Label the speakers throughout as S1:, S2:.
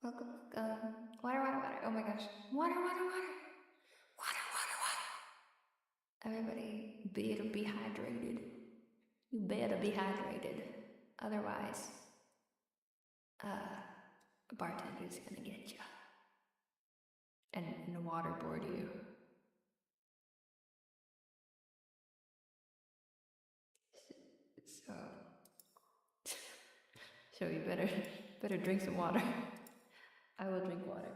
S1: Welcome, water, water, water. Oh my gosh. Water, water, water. Water, water, water. Everybody, be hydrated. You better be hydrated. Otherwise, a bartender's gonna get you. And waterboard you. So you better drink some water. I will drink water.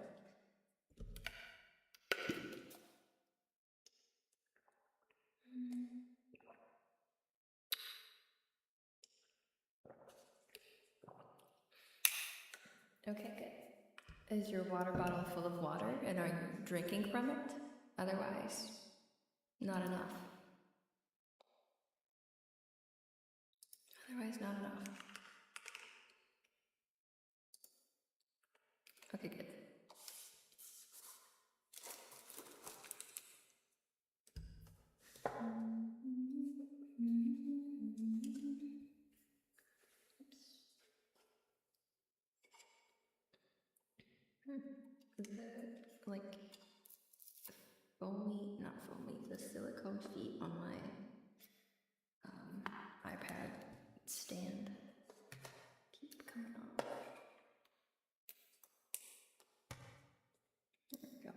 S1: Okay, good. Is your water bottle full of water and are you drinking from it? Otherwise, not enough. Otherwise, not enough. Okay, good. The silicone feet on my iPad stand keep coming off. There we go.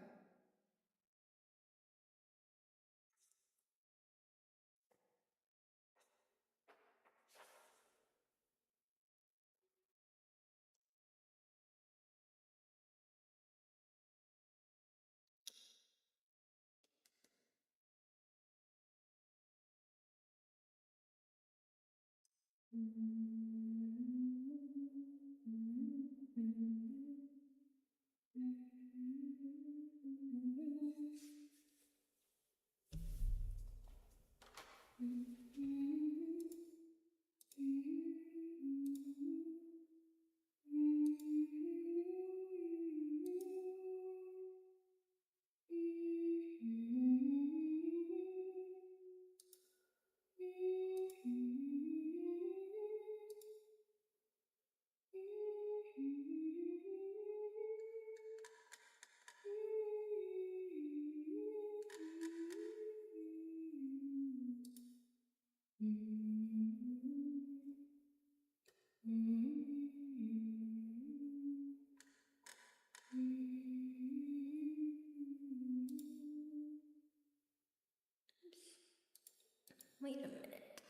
S1: Wait a minute.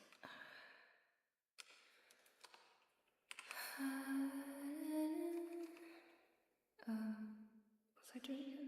S1: Was I doing it?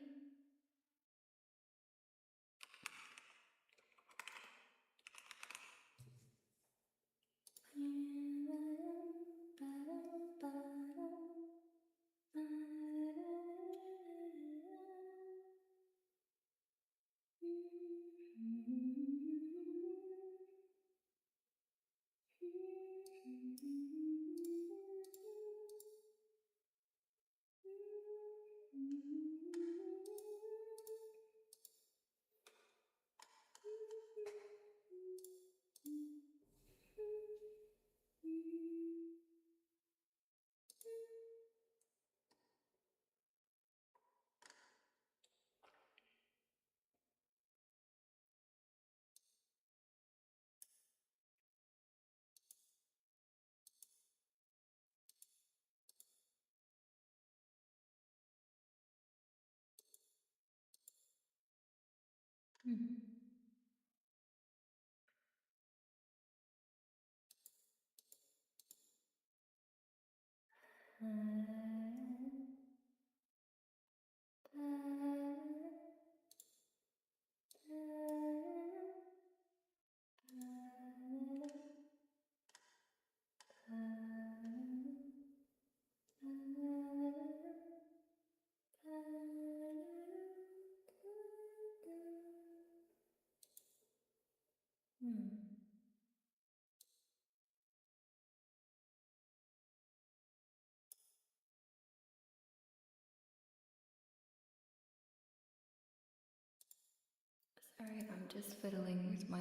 S1: Sorry, I'm just fiddling with my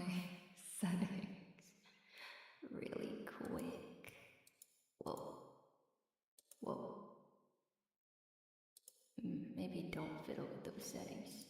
S1: settings really quick. Whoa. Whoa. Maybe don't fiddle with those settings.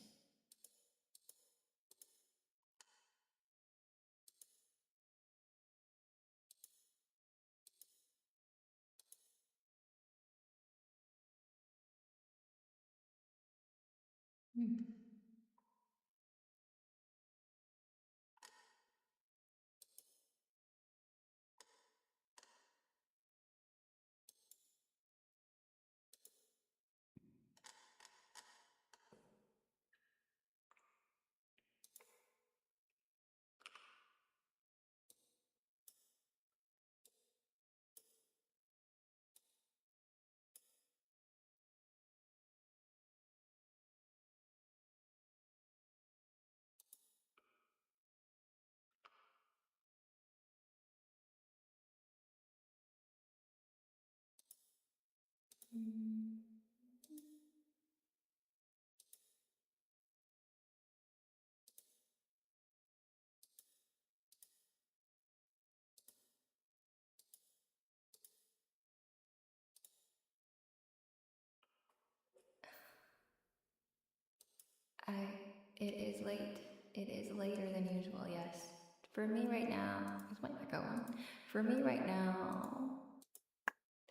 S1: It is late. It is later than usual, yes. For me right now, is my echo on? For me right now,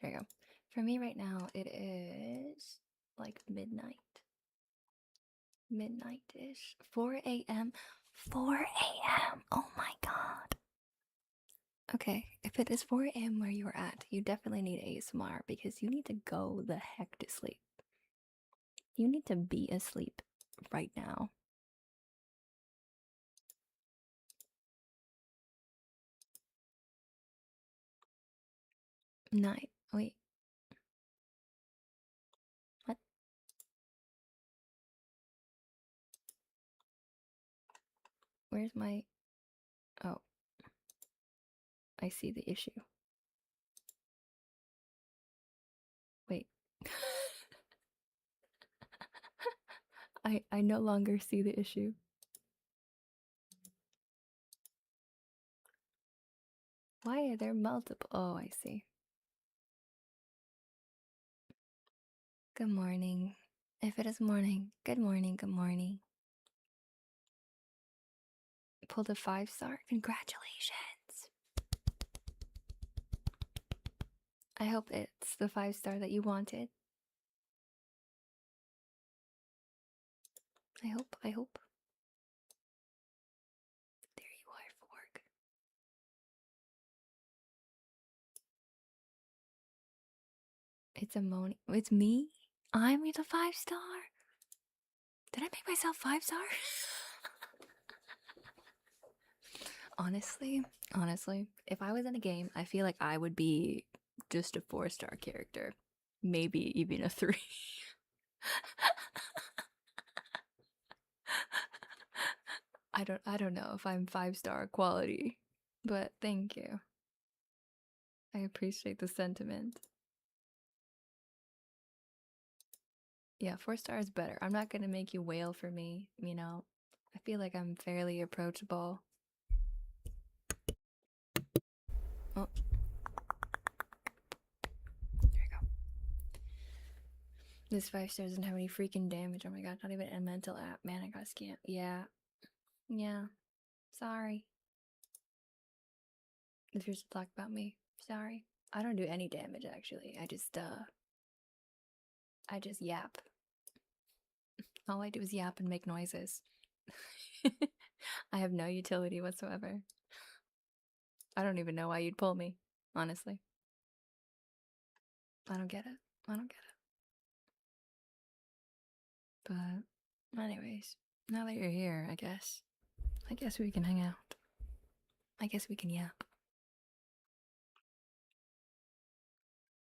S1: there you go. For me right now, it is like midnight. Midnight-ish. 4 a.m. 4 a.m. Oh my god. Okay, if it is 4 a.m. where you're at, you definitely need ASMR because you need to go the heck to sleep. You need to be asleep right now. Night. Wait. What? Where's my... Oh. I see the issue. Wait. I no longer see the issue. Why are there multiple? Oh, I see. Good morning. If it is morning, good morning, good morning. Pulled a 5-star. Congratulations. I hope it's the 5-star that you wanted. I hope. There you are, Fork. It's a Moni. It's me? I'm the 5-star? Did I make myself 5-star? Honestly, if I was in a game, I feel like I would be just a 4-star character. Maybe even a 3. I don't know if I'm 5-star quality, but thank you. I appreciate the sentiment. Yeah, 4-star is better. I'm not gonna make you wail for me, you know. I feel like I'm fairly approachable. Oh. There we go. This 5-star doesn't have any freaking damage. Oh my god, not even a mental app. Man, I got scammed. Yeah. Sorry. If you're to talk about me, sorry. I don't do any damage actually. I just yap. All I do is yap and make noises. I have no utility whatsoever. I don't even know why you'd pull me, honestly. I don't get it. I don't get it. But anyways, now that you're here, I guess we can hang out. I guess we can yap.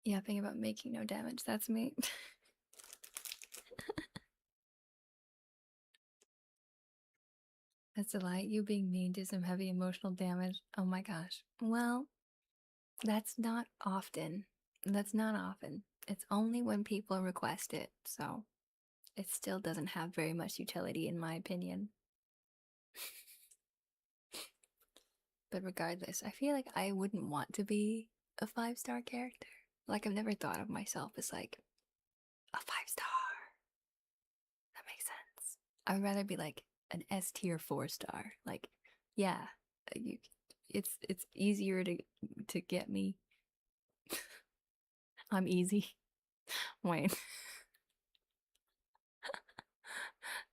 S1: Yapping about making no damage. That's me. That's a lie. You being mean did some heavy emotional damage. Oh my gosh. Well, that's not often. That's not often. It's only when people request it, so it still doesn't have very much utility in my opinion. But regardless, I feel like I wouldn't want to be a 5-star character. Like, I've never thought of myself as like a 5-star. That makes sense. I would rather be like an S tier 4-star. Like, yeah, you, it's easier to get me. I'm easy. Wait.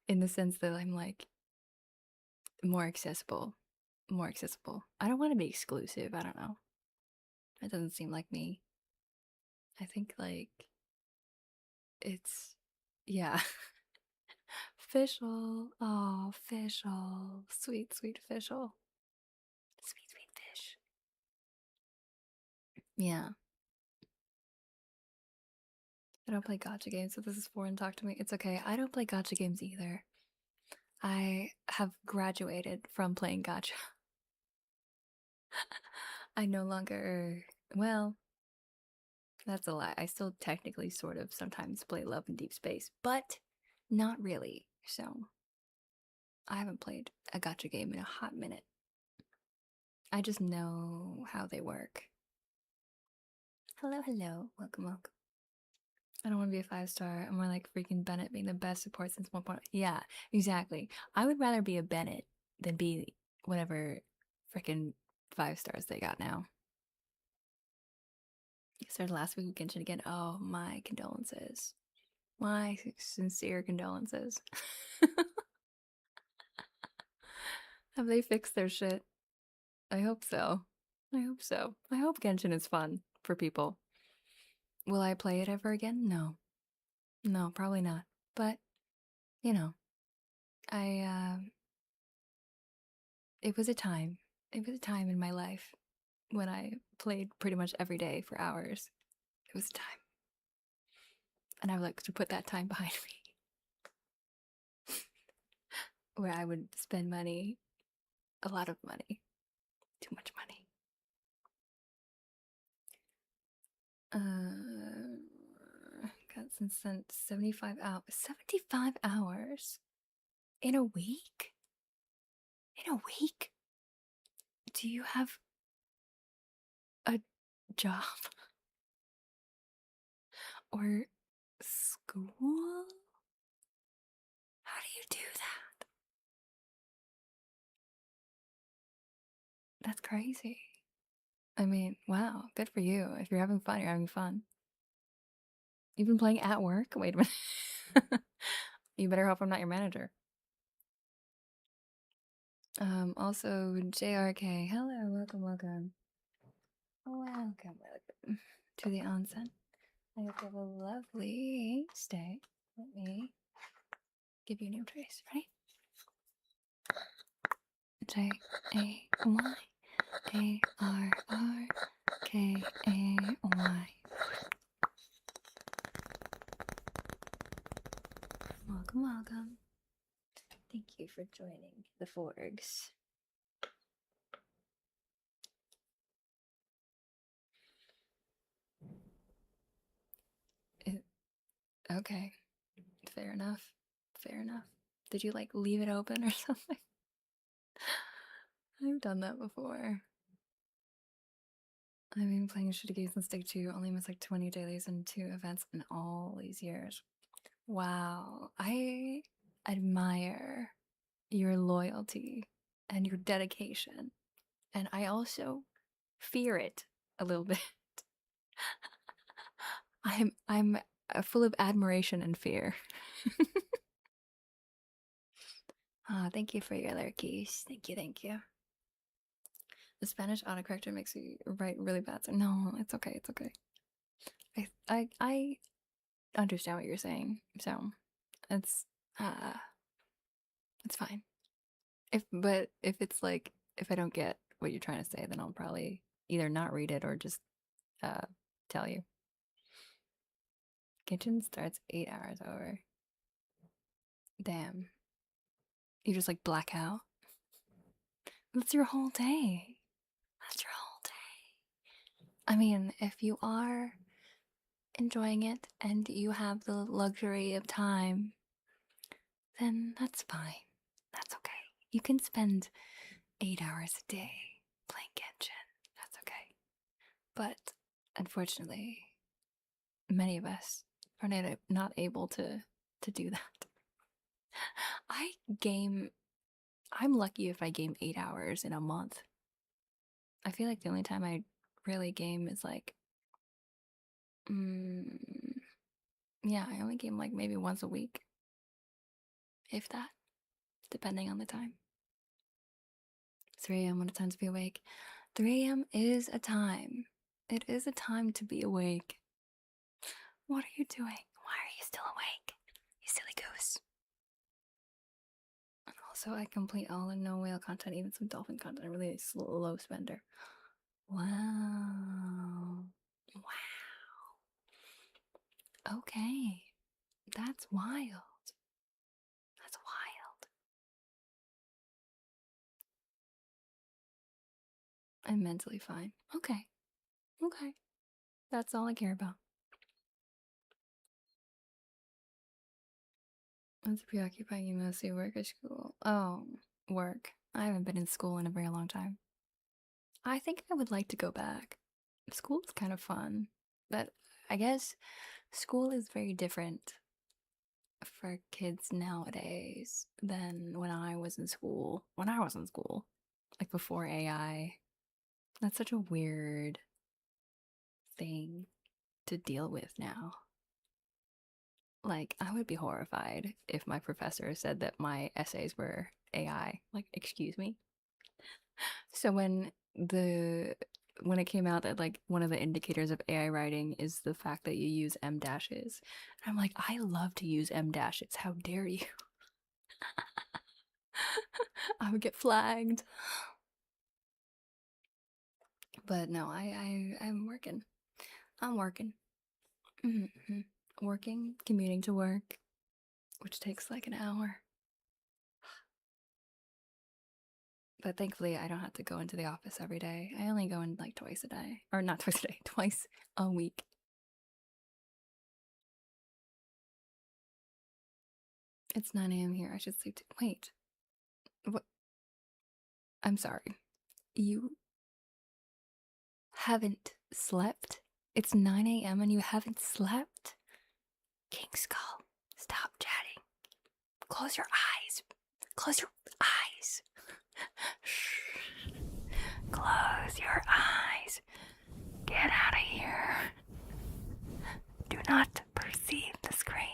S1: In the sense that I'm like more accessible. More accessible. I don't want to be exclusive. I don't know. It doesn't seem like me. I think like it's yeah. Fischl. Oh, Fischl. Sweet, sweet Fischl. Sweet, sweet fish. Yeah. I don't play gacha games, so this is foreign talk to me. It's okay. I don't play gacha games either. I have graduated from playing gacha. I no longer, well, that's a lie. I still technically sort of sometimes play Love in Deep Space, but not really. So I haven't played a gacha game in a hot minute. I just know how they work. Hello, hello. Welcome, welcome. I don't want to be a 5-star. I'm more like freaking Bennett being the best support since 1. Yeah, exactly. I would rather be a Bennett than be whatever freaking 5 stars they got now. Started last week with Genshin again. Oh, my condolences. My sincere condolences. Have they fixed their shit? I hope so. I hope so. I hope Genshin is fun for people. Will I play it ever again? No. No, probably not. But, you know, it was a time. It was a time in my life when I played pretty much every day for hours. It was a time. And I would like to put that time behind me. Where I would spend money, a lot of money, too much money. Got sent 75 hours. 75 hours? In a week? In a week? Do you have a job? Or school? How do you do that? That's crazy. I mean, wow, good for you. If you're having fun, you're having fun. You've been playing at work? Wait a minute. You better hope I'm not your manager. Also, JRK. Hello, welcome, welcome. Welcome, welcome to the onsen. I hope you have a lovely stay. Let me give you a name trace. Ready? JAYRRKAY. Welcome, welcome. Thank you for joining the Forgs. Okay. Fair enough. Fair enough. Did you like leave it open or something? I've done that before. I've been playing shitty games since day 2, only missed like 20 dailies and 2 events in all these years. Wow. I admire your loyalty and your dedication. And I also fear it a little bit. I'm full of admiration and fear. Thank you for your lurkies. Thank you, thank you. The Spanish autocorrector makes me write really bad. So no, it's okay, it's okay. I understand what you're saying, so it's fine. But if it's like if I don't get what you're trying to say, then I'll probably either not read it or just tell you. Kitchen starts 8 hours over. Damn. You just like black out. That's your whole day. That's your whole day. I mean, if you are enjoying it and you have the luxury of time, then that's fine. That's okay. You can spend 8 hours a day playing Genshin. That's okay. But unfortunately, many of us are not able to do that. I'm lucky if I game 8 hours in a month. I feel like the only time I really game is like, yeah, I only game like maybe once a week. If that, depending on the time. 3 a.m. what a time to be awake. 3 a.m. is a time. It is a time to be awake. What are you doing? Why are you still awake? You silly goose. And also, I complete all the no whale content, even some dolphin content. I'm really a low spender. Wow. Okay. That's wild. That's wild. I'm mentally fine. Okay. Okay. That's all I care about. What's preoccupying you mostly, work or school? Oh, work. I haven't been in school in a very long time. I think I would like to go back. School's kind of fun, but I guess school is very different for kids nowadays than when I was in school. When I was in school, like before AI. That's such a weird thing to deal with now. Like, I would be horrified if my professor said that my essays were AI. Like, excuse me. So when it came out that like one of the indicators of AI writing is the fact that you use M dashes, I'm like, I love to use M dashes. How dare you? I would get flagged. But no, I'm working. I'm working. Mm-hmm. Working, commuting to work, which takes like an hour. But thankfully, I don't have to go into the office every day. I only go in like twice a day. Or not twice a day, twice a week. It's 9 a.m. here. I should sleep too. Wait. What? I'm sorry. You haven't slept? It's 9 a.m. and you haven't slept? King Skull, stop chatting. Close your eyes. Close your eyes. Shh. Close your eyes. Get out of here. Do not perceive the screen.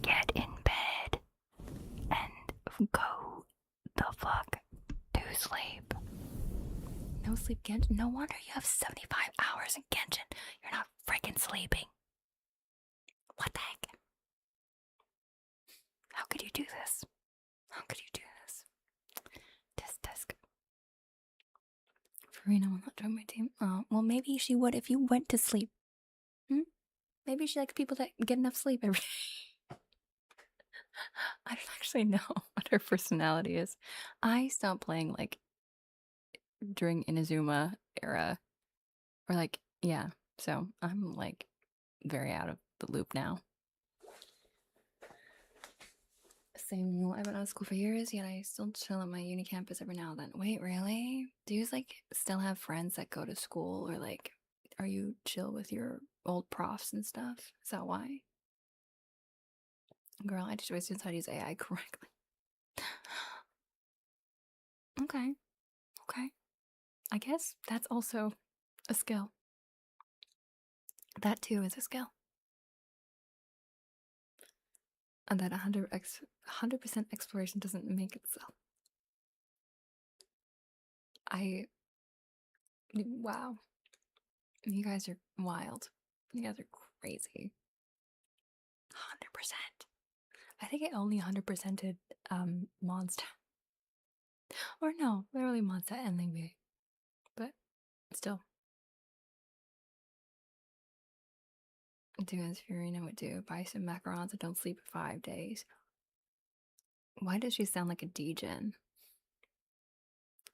S1: Get in bed and go the fuck to sleep. No sleep, Genshin. No wonder you have 75 hours in Genshin. You're not freaking sleeping. What the heck? How could you do this? How could you do this? Tisk. Farina will not join my team. Oh, well, maybe she would if you went to sleep. Maybe she likes people that get enough sleep every day. I don't actually know what her personality is. I stopped playing like during Inazuma era, or like, yeah. So I'm like very out of the loop now. Same. I've been out of school for years, yet I still chill at my uni campus every now and then. Wait, really? Do you like still have friends that go to school, or like, are you chill with your old profs and stuff? Is that why? Girl, I just always knew how to use AI correctly. Okay. I guess that's also a skill. That too is a skill. And that 100% exploration doesn't make itself. Wow. You guys are wild. You guys are crazy. 100%. I think it only 100%ed Monster. Or no, literally Monster and Lingui. But still. Do as Fiorina would do. Buy some macarons and don't sleep for 5 days. Why does she sound like a degen?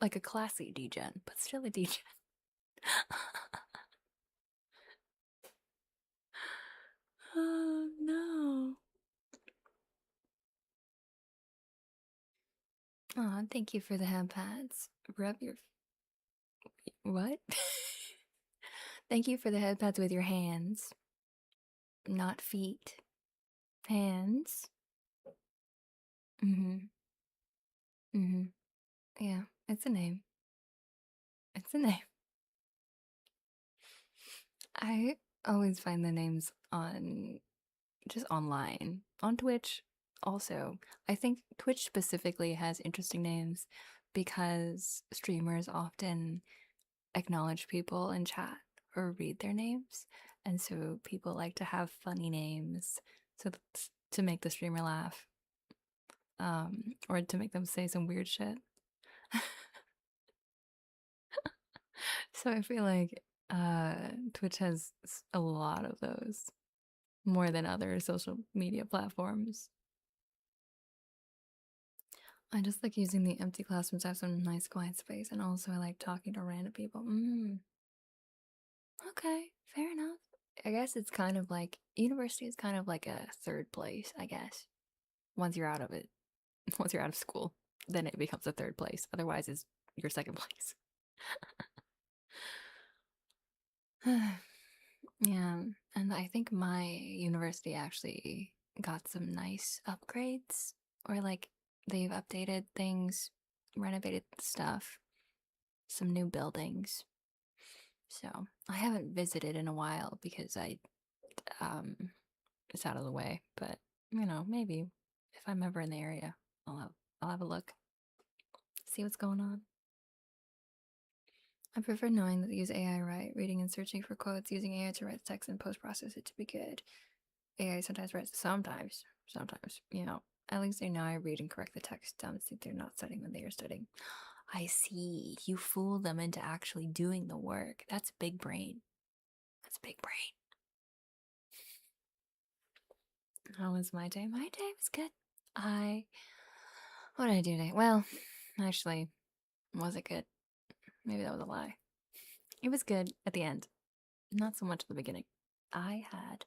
S1: Like a classy degen, but still a degen. Oh no. Aw, thank you for the hand pads. Rub your... What? Thank you for the head pads with your hands. Not feet. Hands. Mm-hmm. Mm-hmm. Yeah, it's a name. It's a name. I always find the names on... just online. On Twitch, also. I think Twitch specifically has interesting names because streamers often acknowledge people in chat or read their names, and so people like to have funny names so to make the streamer laugh, or to make them say some weird shit. So I feel like Twitch has a lot of those, more than other social media platforms. I just like using the empty classrooms to have some nice quiet space, and also I like talking to random people. Okay, fair enough. I guess it's kind of like, university is kind of like a third place, I guess. Once you're out of it, once you're out of school, then it becomes a third place. Otherwise, it's your second place. Yeah, and I think my university actually got some nice upgrades, or like they've updated things, renovated stuff, some new buildings. So I haven't visited in a while because it's out of the way. But you know, maybe if I'm ever in the area, I'll have a look, see what's going on. I prefer knowing that they use AI right, reading and searching for quotes, using AI to write text and post process it to be good. AI sometimes writes, sometimes, you know, at least they know I read and correct the text. See, they're not studying when they are studying. I see. You fool them into actually doing the work. That's big brain. That's big brain. How was my day? My day was good. What did I do today? Well, actually, was it good? Maybe that was a lie. It was good at the end. Not so much at the beginning. I had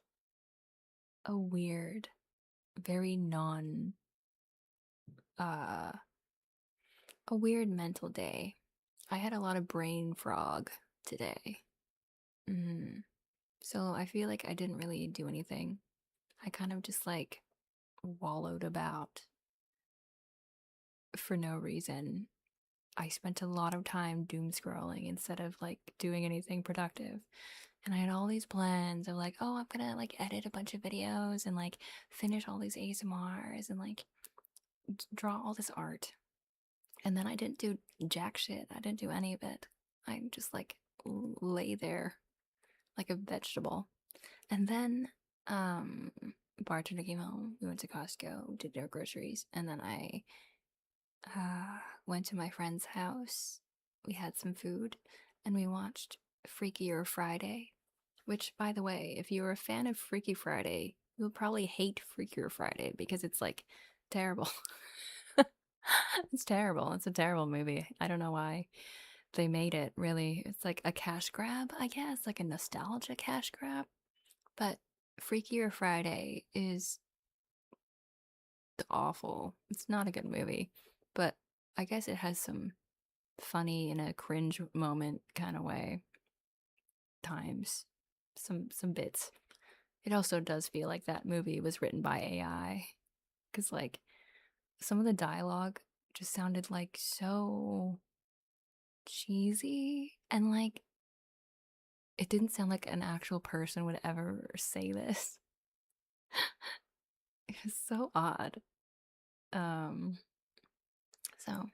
S1: a weird, very a weird mental day. I had a lot of brain frog today. So I feel like I didn't really do anything. I kind of just like wallowed about for no reason. I spent a lot of time doom scrolling instead of like doing anything productive. And I had all these plans of like, oh, I'm gonna like edit a bunch of videos and like finish all these ASMRs and like draw all this art. And then I didn't do jack shit. I didn't do any of it. I just like lay there like a vegetable. And then bartender came home. We went to Costco, did our groceries, and then I went to my friend's house. We had some food, and we watched Freakier Friday. Which, by the way, if you're a fan of Freaky Friday, you'll probably hate Freakier Friday because it's like terrible. It's terrible. It's a terrible movie. I don't know why they made it, really. It's like a cash grab, I guess, like a nostalgia cash grab. But Freakier Friday is awful. It's not a good movie, but I guess it has some funny in a cringe moment kind of way times. Some bits. It also does feel like that movie was written by AI, because like some of the dialogue just sounded like so cheesy, and like it didn't sound like an actual person would ever say this. It's so odd. So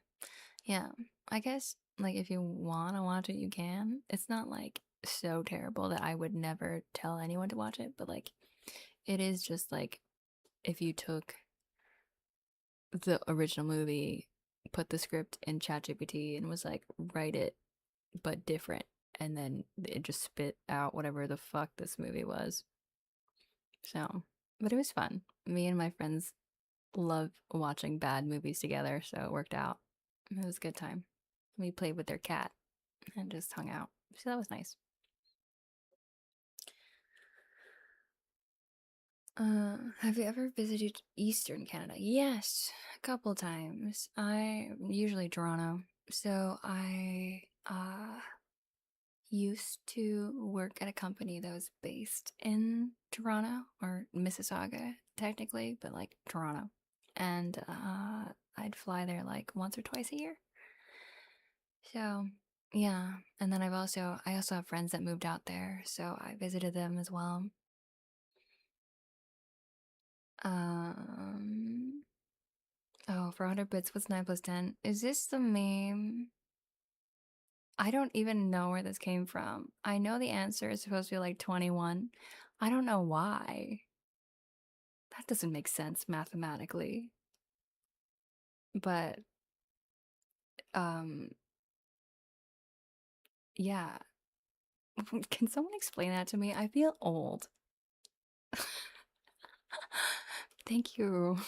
S1: yeah, I guess like if you wanna watch it, you can. It's not like so terrible that I would never tell anyone to watch it, but like it is just like if you took the original movie, put the script in ChatGPT and was like, write it but different, and then it just spit out whatever the fuck this movie was. So, but it was fun. Me and my friends love watching bad movies together, so it worked out. It was a good time. We played with their cat and just hung out. So that was nice. Have you ever visited Eastern Canada? Yes, a couple times. I usually Toronto. So I used to work at a company that was based in Toronto or Mississauga, technically, but like Toronto. And I'd fly there like once or twice a year. So yeah, and then I also have friends that moved out there, so I visited them as well. Um, oh, for 100 bits, what's 9 plus 10? Is this the meme? I don't even know where this came from. I know the answer is supposed to be like 21. I don't know why. That doesn't make sense mathematically. But, um, yeah. Can someone explain that to me? I feel old. Thank you.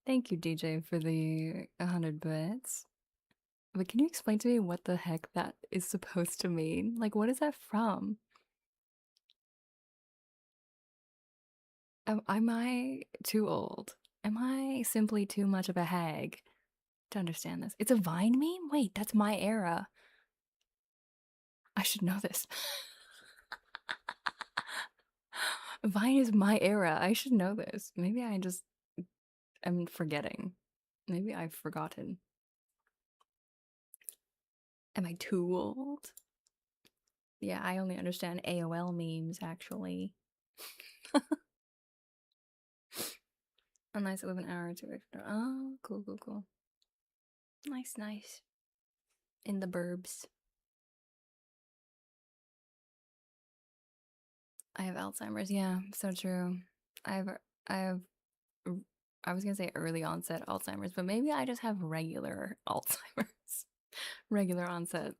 S1: Thank you, DJ, for the 100 bits. But can you explain to me what the heck that is supposed to mean? Like, what is that from? Am I too old? Am I simply too much of a hag to understand this? It's a Vine meme? Wait, that's my era. I should know this. Vine is my era. I should know this. Maybe I just am forgetting. Maybe I've forgotten. Am I too old? Yeah, I only understand AOL memes, actually. Unless I live an hour or two extra. Oh, cool, cool, cool. Nice, nice. In the burbs. I have Alzheimer's. Yeah, so true. I have, I have, I was gonna say early onset Alzheimer's, but maybe I just have regular Alzheimer's. Regular onset.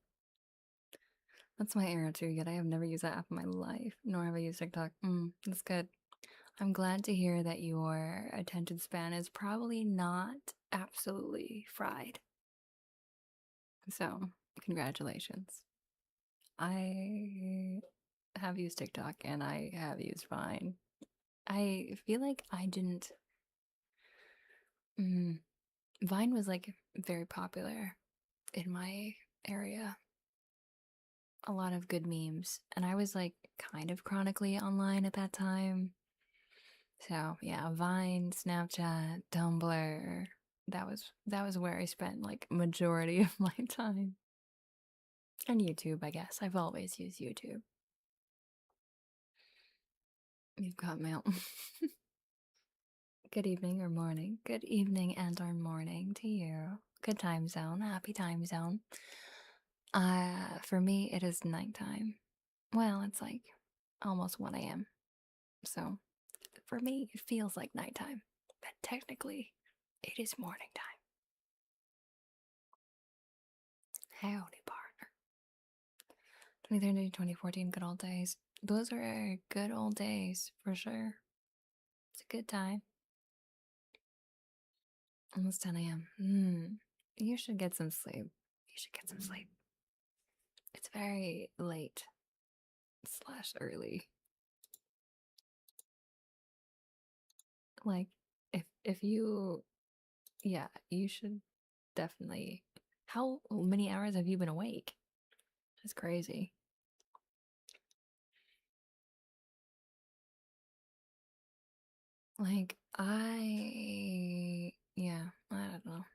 S1: That's my era too, yet I have never used that app in my life, nor have I used TikTok. That's good. I'm glad to hear that your attention span is probably not absolutely fried. So, congratulations. I have used TikTok and I have used Vine. I feel like I didn't. Vine was like very popular in my area. A lot of good memes. And I was like kind of chronically online at that time. So yeah, Vine, Snapchat, Tumblr. That was where I spent like majority of my time. And YouTube, I guess. I've always used YouTube. You've got mail. Good evening or morning. Good evening and or morning to you. Good time zone. Happy time zone. For me, it is nighttime. Well, it's like almost 1 a.m. So for me, it feels like nighttime, but technically, it is morning time. Howdy, partner. 2013 to 2014, good old days. Those are good old days for sure. It's a good time. Almost 10 a.m. You should get some sleep. You should get some sleep. It's very late / early. Like, if you, yeah, you should definitely. How many hours have you been awake? That's crazy. Like, yeah, I don't know. I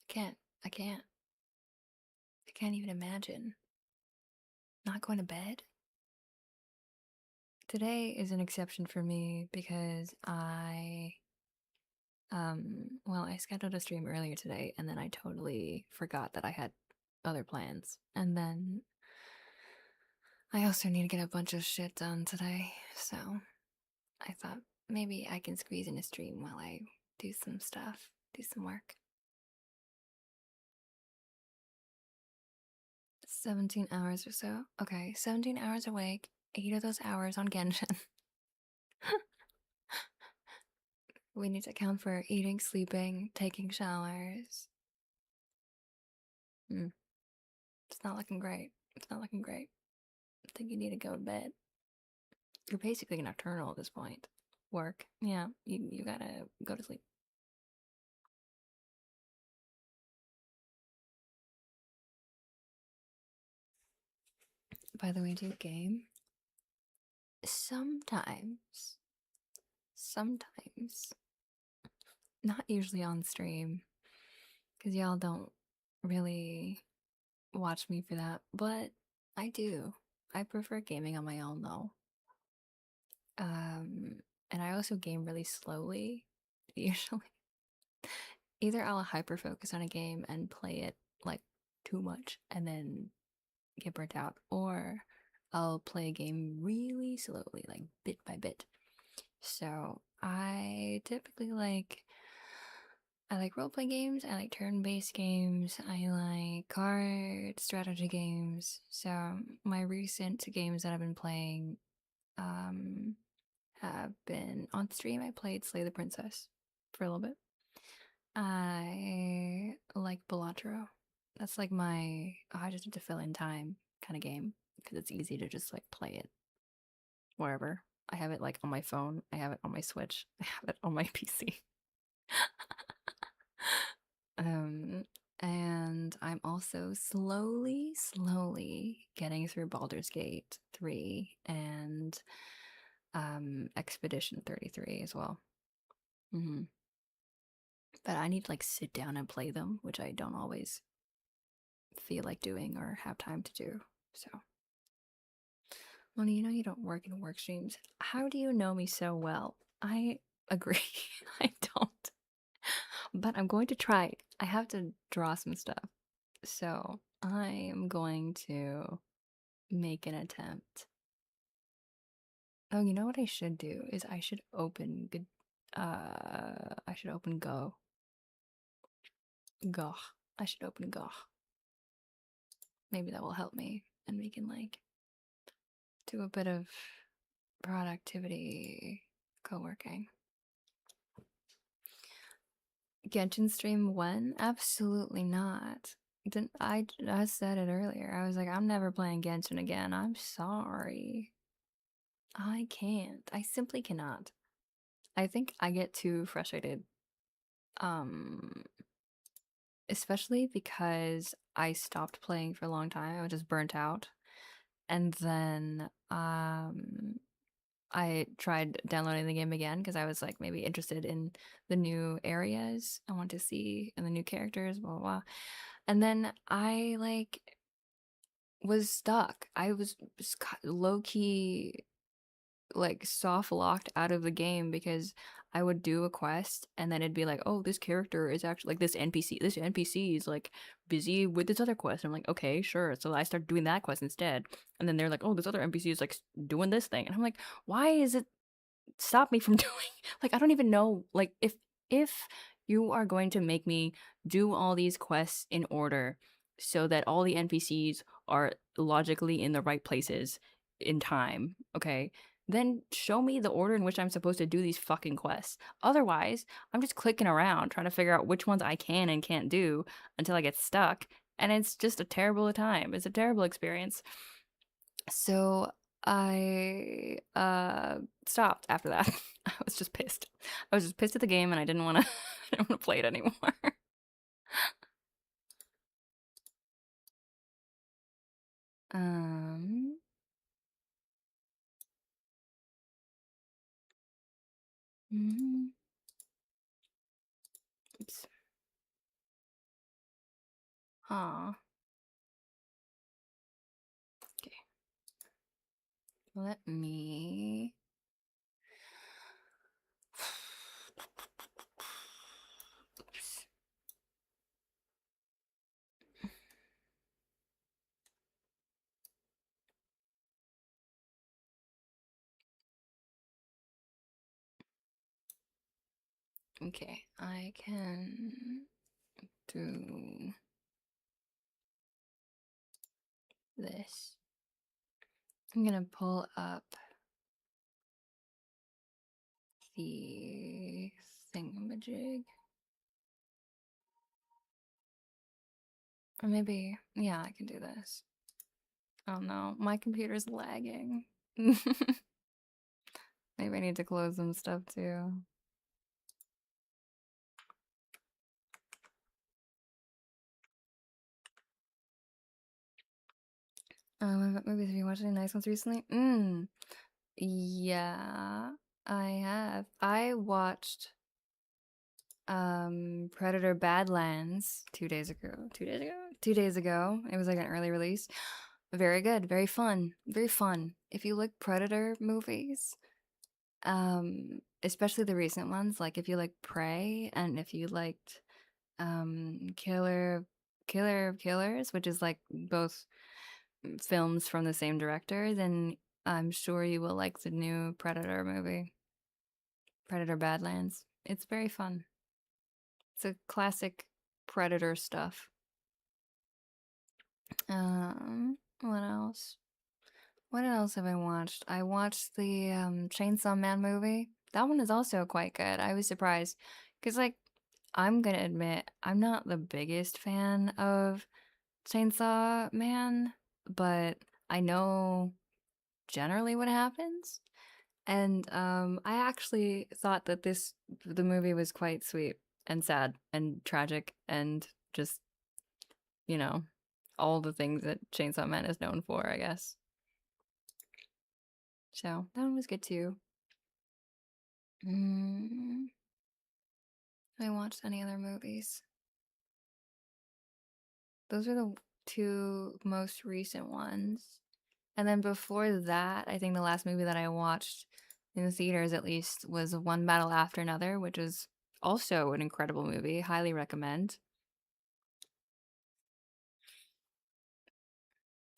S1: can't. I can't even imagine not going to bed. Today is an exception for me because I Well, I scheduled a stream earlier today and then I totally forgot that I had other plans. And then I also need to get a bunch of shit done today. So I thought maybe I can squeeze in a stream while I do some stuff, do some work. 17 hours or so. Okay, 17 hours awake, 8 of those hours on Genshin. We need to account for eating, sleeping, taking showers. It's not looking great. It's not looking great. I think you need to go to bed. You're basically nocturnal at this point. Work. Yeah, you gotta go to sleep. By the way, do you game? Sometimes. Sometimes. Not usually on stream. Because y'all don't really watch me for that. But I do. I prefer gaming on my own though. And I also game really slowly, usually. Either I'll hyper focus on a game and play it like too much and then get burnt out, or I'll play a game really slowly, like bit by bit. So I typically I like role playing games, I like turn based games, I like card strategy games. So my recent games that I've been playing have been on stream. I played Slay the Princess for a little bit. I like Balatro. That's like my I just need to fill in time kind of game because it's easy to just like play it wherever. I have it like on my phone. I have it on my Switch. I have it on my PC. And I'm also slowly getting through Baldur's Gate 3 and Expedition 33 as well. But I need to like sit down and play them, which I don't always feel like doing or have time to do. So, Mona, you know you don't work in work streams. How do you know me so well? I agree. I don't. But I'm going to try. I have to draw some stuff. So I am going to make an attempt. Oh, you know what I should do is I should open good I should open Go. Go. I should open Go. Maybe that will help me and we can like do a bit of productivity co-working. Genshin stream when? Absolutely not. Didn't I said it earlier. I was like, I'm never playing Genshin again. I'm sorry. I can't. I simply cannot. I think I get too frustrated. Especially because I stopped playing for a long time. I was just burnt out. And then I tried downloading the game again because I was like maybe interested in the new areas. I want to see and the new characters, blah, blah, blah. And then I like was stuck. I was low key like soft locked out of the game because I would do a quest and then it'd be like, oh, this character is actually like this NPC. This NPC is like busy with this other quest. And I'm like, okay, sure. So I start doing that quest instead. And then they're like, oh, this other NPC is like doing this thing. And I'm like, why is it stop me from doing like I don't even know like if you are going to make me do all these quests in order so that all the NPCs are logically in the right places in time, okay? Then show me the order in which I'm supposed to do these fucking quests. Otherwise, I'm just clicking around trying to figure out which ones I can and can't do until I get stuck, and it's just a terrible time. It's a terrible experience. So I stopped after that. I was just pissed. I was just pissed at the game and I didn't want to I didn't want to play it anymore. um mm, oops. Aw. Okay. Let me Okay, I can do this. I'm gonna pull up the thingamajig. Or maybe, yeah, I can do this. Oh no, my computer's lagging. Maybe I need to close some stuff too. What movies have you watched? Any nice ones recently? Yeah, I have. I watched Predator Badlands 2 days ago. 2 days ago? 2 days ago. It was like an early release. Very good, very fun. Very fun. If you like Predator movies, especially the recent ones, like if you like Prey and if you liked Killer of Killers, which is like both films from the same director, then I'm sure you will like the new Predator movie, Predator Badlands. It's very fun. It's a classic Predator stuff. What else? What else have I watched? I watched the Chainsaw Man movie. That one is also quite good. I was surprised because, like, I'm gonna admit I'm not the biggest fan of Chainsaw Man, but I know generally what happens. And I actually thought that the movie was quite sweet and sad and tragic and just, you know, all the things that Chainsaw Man is known for, I guess. So that one was good too. Have I watched any other movies? Those are the two most recent ones. And then before that, I think the last movie that I watched in the theaters at least was One Battle After Another, which is also an incredible movie. Highly recommend.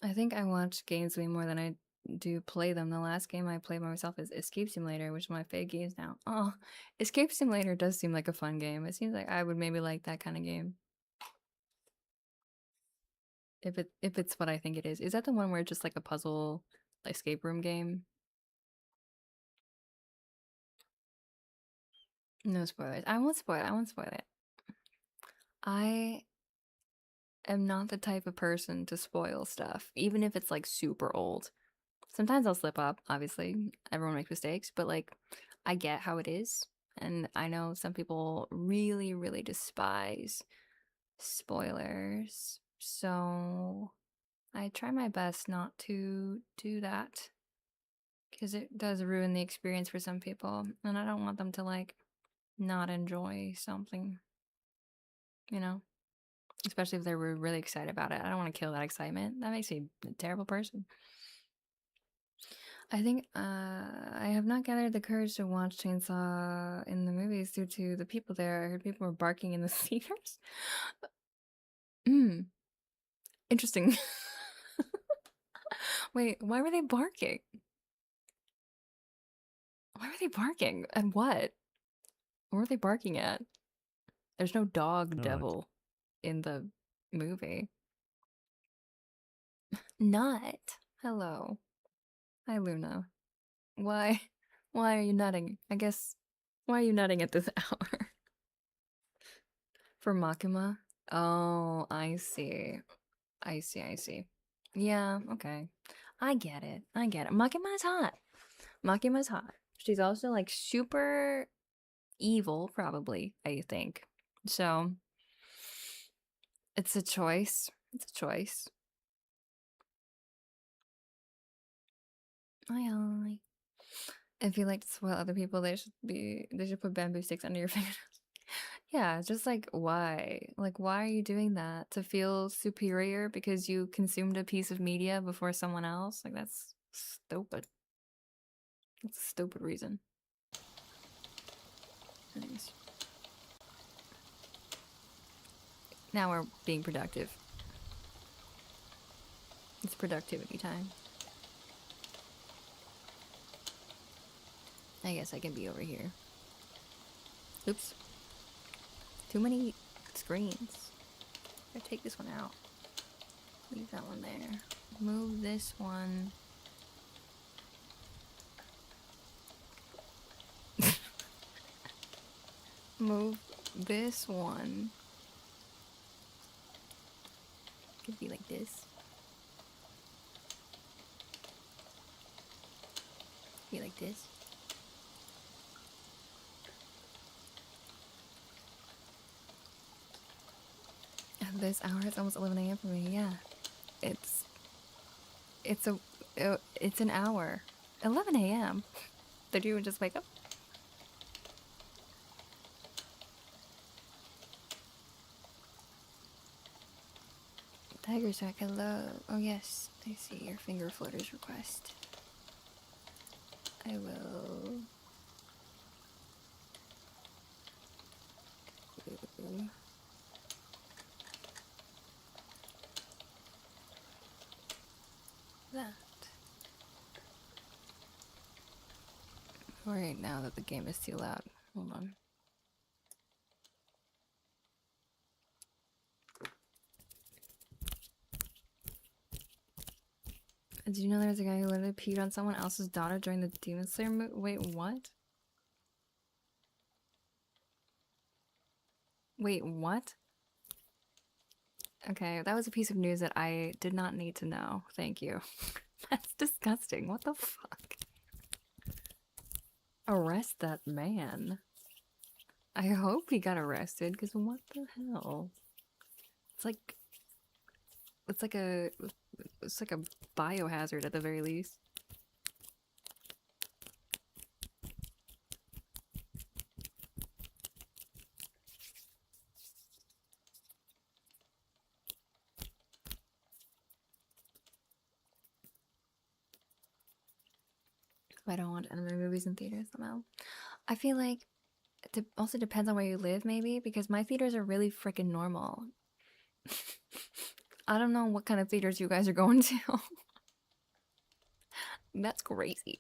S1: I think I watch games way more than I do play them. The last game I played by myself is Escape Simulator, which is my fave games now. Oh, Escape Simulator does seem like a fun game. It seems like I would maybe like that kind of game. If it's what I think it is. Is that the one where it's just like a puzzle escape room game? No spoilers. I won't spoil it. I won't spoil it. I am not the type of person to spoil stuff, even if it's like super old. Sometimes I'll slip up, obviously. Everyone makes mistakes, but like I get how it is. And I know some people really, really despise spoilers. So I try my best not to do that because it does ruin the experience for some people. And I don't want them to like not enjoy something, you know? Especially if they were really excited about it. I don't want to kill that excitement. That makes me a terrible person. I think I have not gathered the courage to watch Chainsaw in the movies due to the people there. I heard people were barking in the theaters. Interesting. Wait, why were they barking? Why were they barking? And what? What were they barking at? There's no dog devil in the movie. Nut. Hello. Hi, Luna. Why? Why are you nutting? I guess. Why are you nutting at this hour? For Makima? Oh, I see. I see, I see. Yeah, okay. I get it. I get it. Makima's hot. Makima's hot. She's also like super evil, probably, I think. So it's a choice. It's a choice. I if you like to spoil other people, they should put bamboo sticks under your fingernails. Yeah, just like why? Like why are you doing that? To feel superior because you consumed a piece of media before someone else? Like that's stupid. That's a stupid reason. Anyways. Now we're being productive. It's productivity time. I guess I can be over here. Oops. too many screens. Gotta take this one out. Leave that one there. Move this one. Move this one. Could be like this. Be like this. At this hour, it's almost 11 a.m. for me. Yeah, it's an hour. 11 a.m. Did you just wake up? Tiger Sack, hello. Oh yes, I see your finger floaters request. I will do that. Right now that the game is too loud. Hold on. Did you know there was a guy who literally peed on someone else's daughter during the Demon Slayer movie? Wait, what? Wait, what? Okay, that was a piece of news that I did not need to know. Thank you. That's disgusting. What the fuck? Arrest that man. I hope he got arrested, because what the hell? It's like a biohazard at the very least. I don't want anime movies in theaters somehow. I feel like it also depends on where you live, maybe, because my theaters are really freaking normal. I don't know what kind of theaters you guys are going to. That's crazy.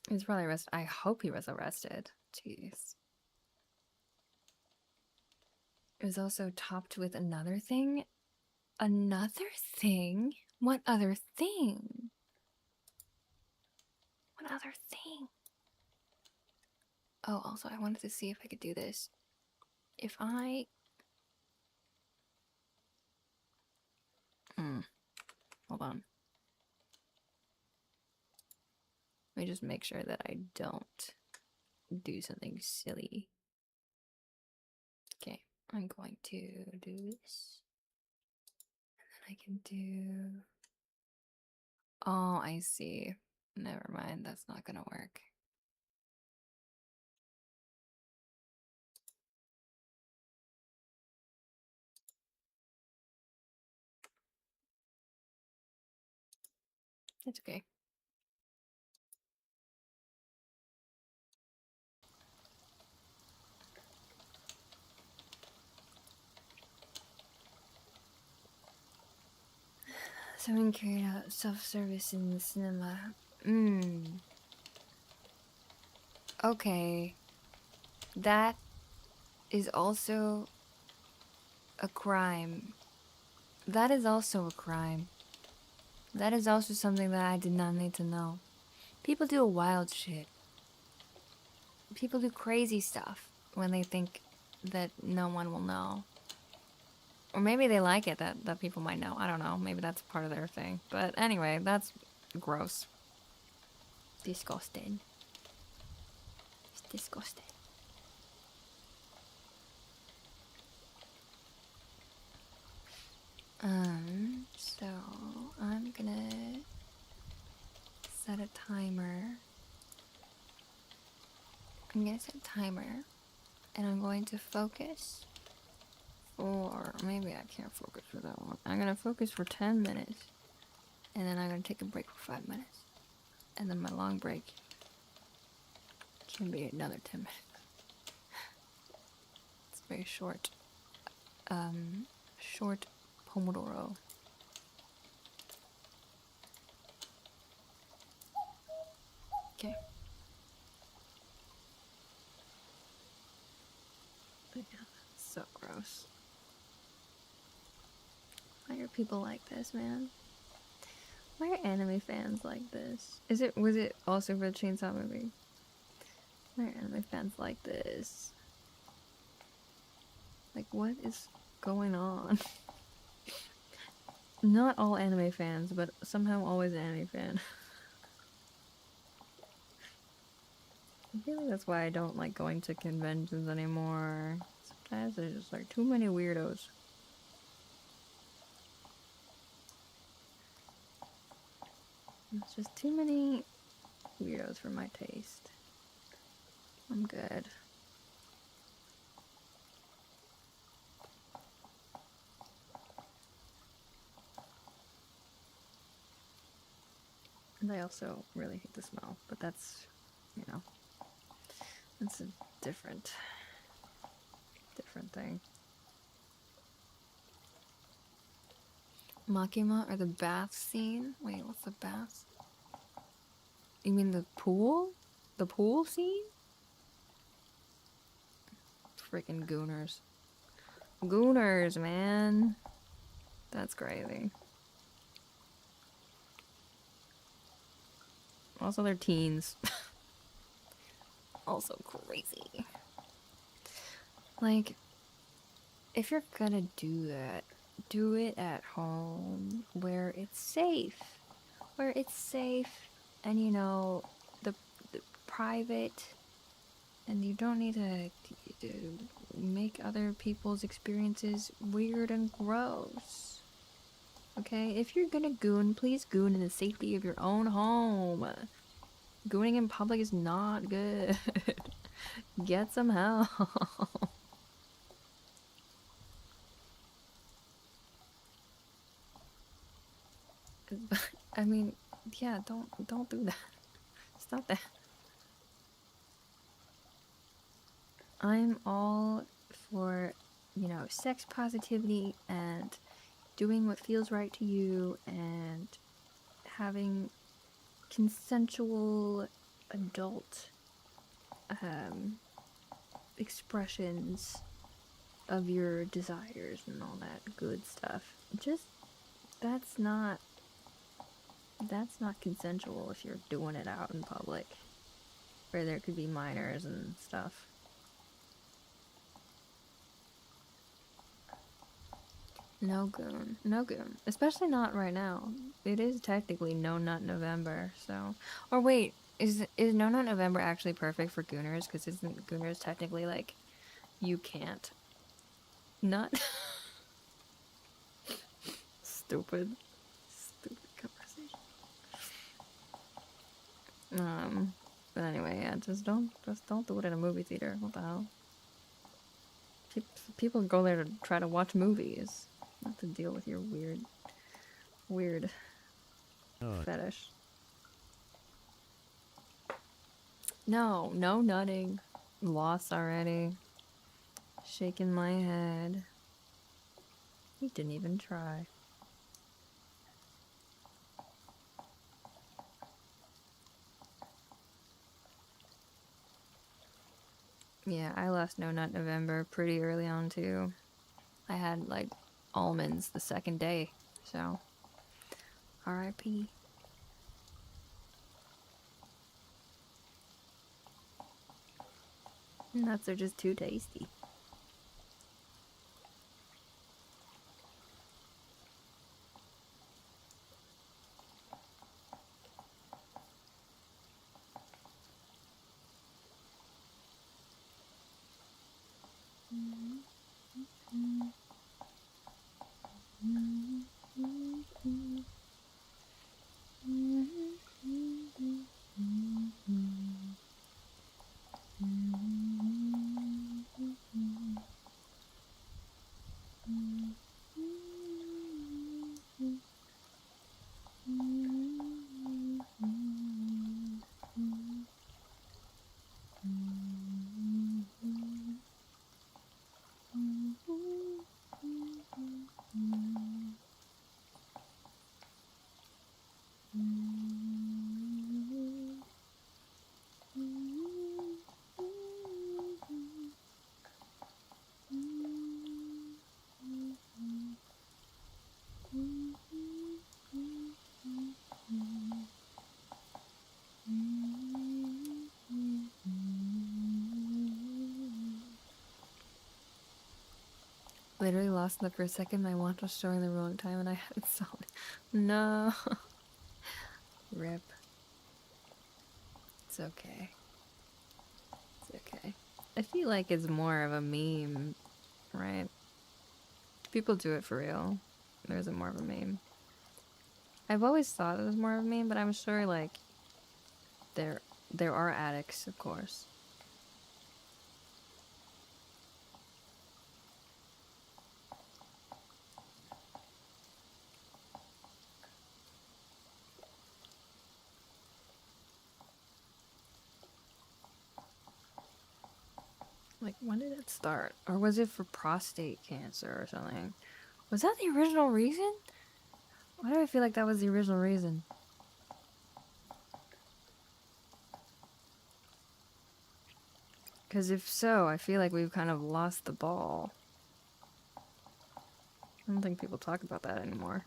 S1: He's probably arrested. I hope he was arrested. Jeez. It was also topped with another thing. Another thing? What other thing? What other thing? Oh, also, I wanted to see if I could do this. If I... Hold on. Let me just make sure that I don't do something silly. Okay, I'm going to do this. And then I can do... Oh, I see. Never mind, that's not gonna work. It's okay. Someone carried out self-service in the cinema. Okay. That is also a crime. That is also a crime. That is also something that I did not need to know. People do wild shit. People do crazy stuff when they think that no one will know. Or maybe they like it that people might know. I don't know. Maybe that's part of their thing. But anyway, that's gross. Disgusting. It's disgusting. So I'm gonna set a timer. I'm gonna set a timer and I'm going to focus for, maybe I can't focus for that one. I'm gonna focus for 10 minutes and then I'm gonna take a break for 5 minutes. And then my long break can be another 10 minutes. It's very short. Short Pomodoro. Okay. So gross. Why are people like this, man? Why are anime fans like this? Was it also for the Chainsaw movie? Why are anime fans like this? Like, what is going on? Not all anime fans, but somehow always an anime fan. I feel like that's why I don't like going to conventions anymore. Sometimes there's just like too many weirdos. It's just too many weirdos for my taste. I'm good. And I also really hate the smell, but that's, you know, that's a different thing. Makima or the bath scene? Wait, what's the bath? You mean the pool? The pool scene? Freaking gooners. Gooners, man. That's crazy. Also, they're teens. Also crazy. Like, if you're gonna do that, do it at home where it's safe. Where it's safe and, you know, the private, and you don't need to make other people's experiences weird and gross. Okay? If you're gonna goon, please goon in the safety of your own home. Gooning in public is not good. Get some help. I mean, yeah, don't do that. Stop that. I'm all for, you know, sex positivity and doing what feels right to you and having consensual adult expressions of your desires and all that good stuff. Just that's not consensual if you're doing it out in public where there could be minors and stuff. No goon. No goon. Especially not right now. It is technically No Nut November, so... Or wait, is No Nut November actually perfect for gooners? Because isn't gooners technically, like, you can't nut? Stupid conversation. But anyway, yeah, just don't do it in a movie theater. What the hell? People go there to try to watch movies, not to deal with your weird fetish. No nutting. Lost already. Shaking my head. He didn't even try. Yeah, I lost No Nut November pretty early on too. I had like almonds the second day, so R.I.P. Nuts are just too tasty. Literally lost in the first second. My watch was showing the wrong time and I hadn't solved it. No. Rip. It's okay. It's okay. I feel like it's more of a meme, right? People do it for real. There's a more of a meme. I've always thought it was more of a meme, but I'm sure like there are addicts, of course. Like, when did it start? Or was it for prostate cancer or something? Was that the original reason? Why do I feel like that was the original reason? Because if so, I feel like we've kind of lost the ball. I don't think people talk about that anymore.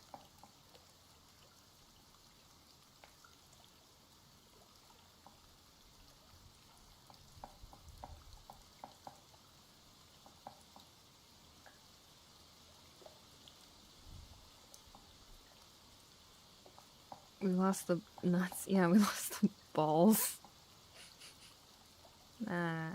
S1: We lost the nuts. Yeah, we lost the balls. Nah.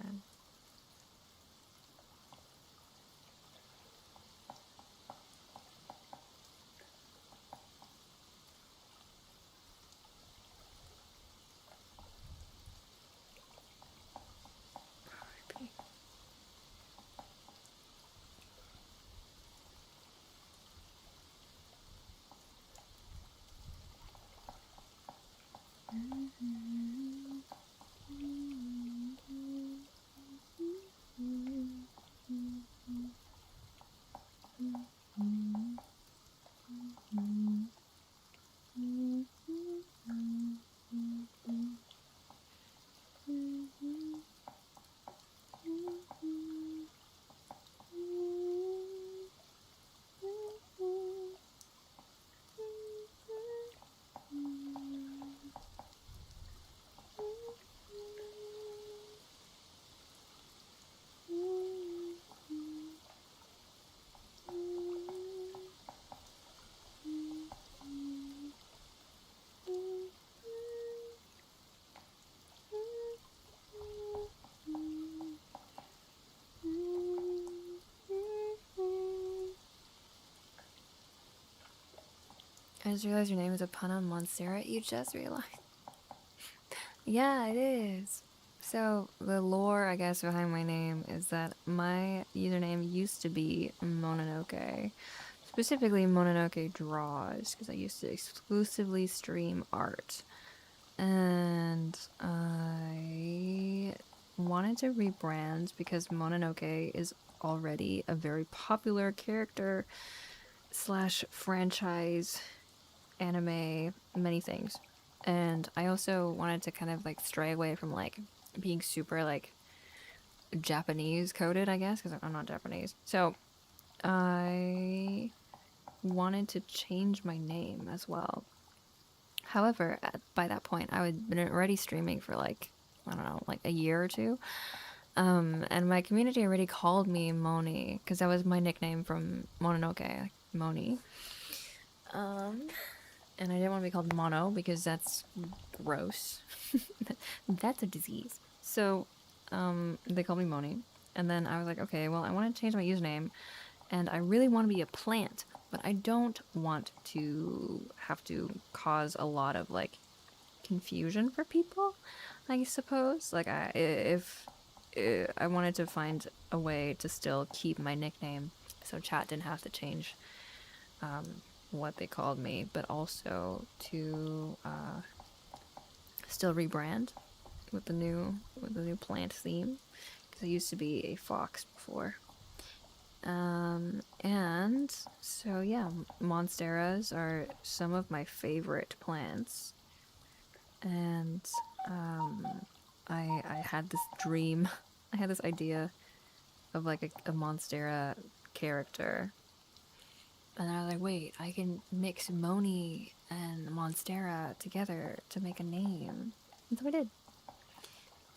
S1: I just realized your name is a pun on Montserrat. You just realized. Yeah, it is. So, the lore, I guess, behind my name is that my username used to be Mononoke. Specifically, Mononoke Draws, because I used to exclusively stream art. And I wanted to rebrand because Mononoke is already a very popular character slash franchise, anime, many things. And I also wanted to kind of like stray away from like being super like Japanese coded, I guess, because I'm not Japanese. So I wanted to change my name as well. However, by that point, I had been already streaming for like, I don't know, like a year or two. And my community already called me Moni, because that was my nickname from Mononoke, like Moni. And I didn't want to be called Mono, because that's gross. That's a disease. So, they called me Moni. And then I was like, okay, well, I want to change my username, and I really want to be a plant, but I don't want to have to cause a lot of like confusion for people, I suppose. Like, if I wanted to find a way to still keep my nickname, so chat didn't have to change what they called me, but also to still rebrand with the new plant theme, because I used to be a fox before. And so yeah, monsteras are some of my favorite plants, and I had this dream, I had this idea of like a monstera character, and I was like, wait, I can mix Moni and monstera together to make a name.
S2: That's what I did.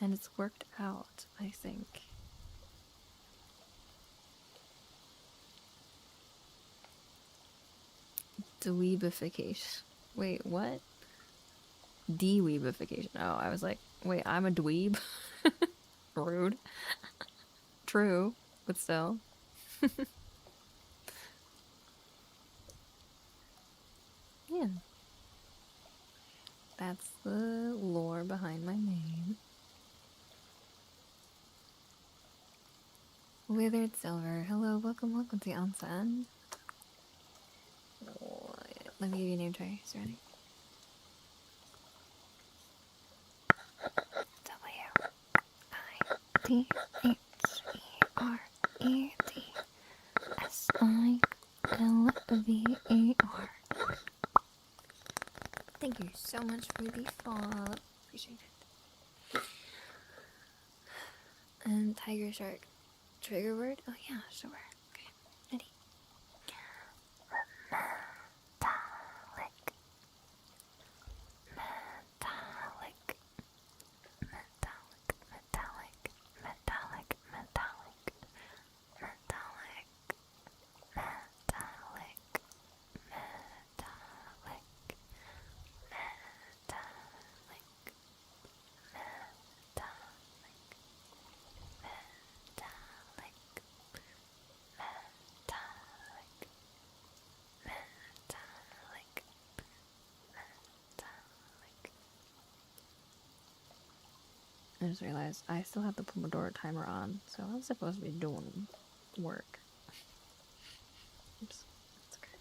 S2: And it's worked out, I think. Dweebification. Wait, what? De-weebification. Oh, I was like, wait, I'm a dweeb? Rude. True, but still. Yeah. That's the lore behind my name. Withered Silver. Hello, welcome to the onsen. Let me give you a name try. Ready?
S1: WITHERSILVER.
S2: Thank you so much for the follow. Appreciate it. And Tiger Shark. Trigger word? Oh yeah, sure. Okay, ready? I just realized I still have the Pomodoro timer on, so I'm supposed to be doing work. Oops, that's okay.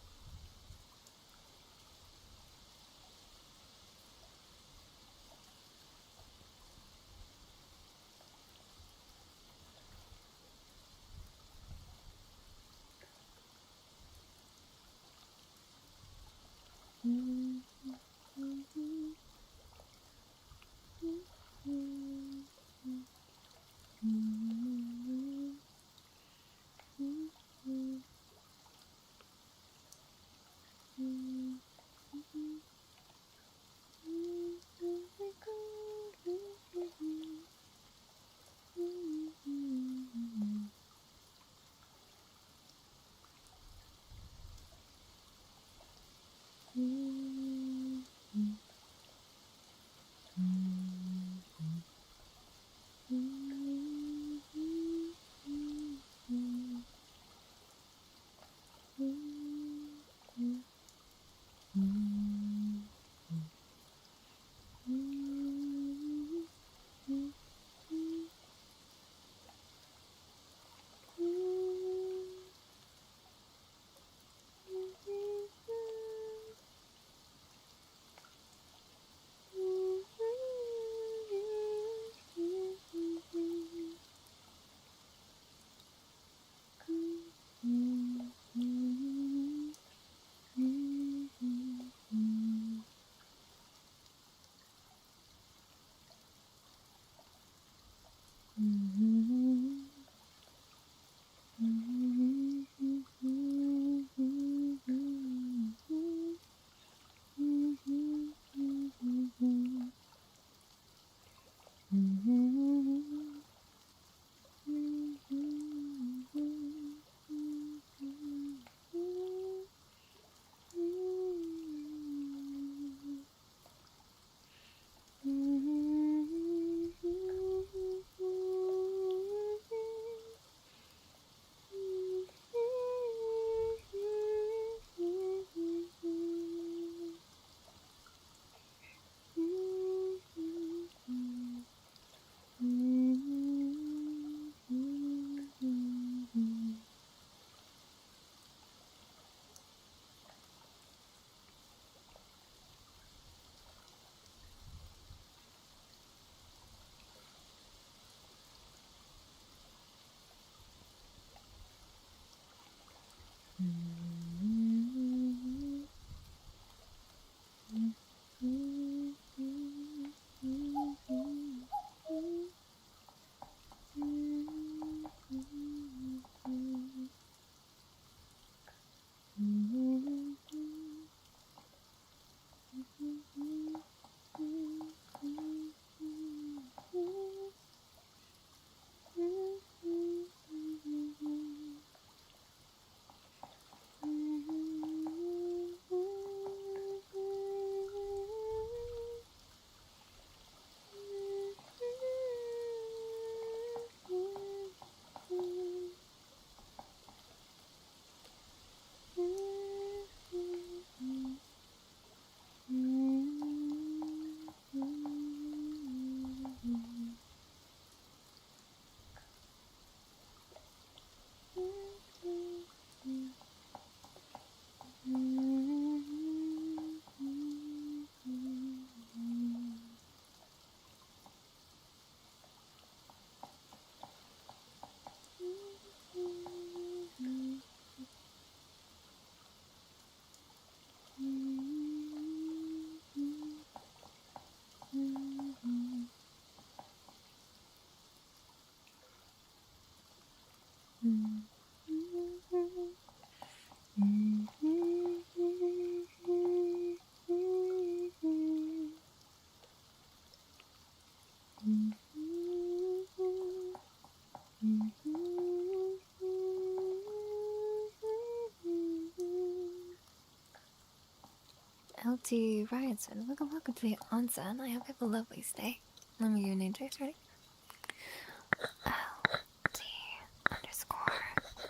S2: T. Ryanson. Welcome to the onsen. I hope you have a lovely stay. Let me give you a name trace, ready?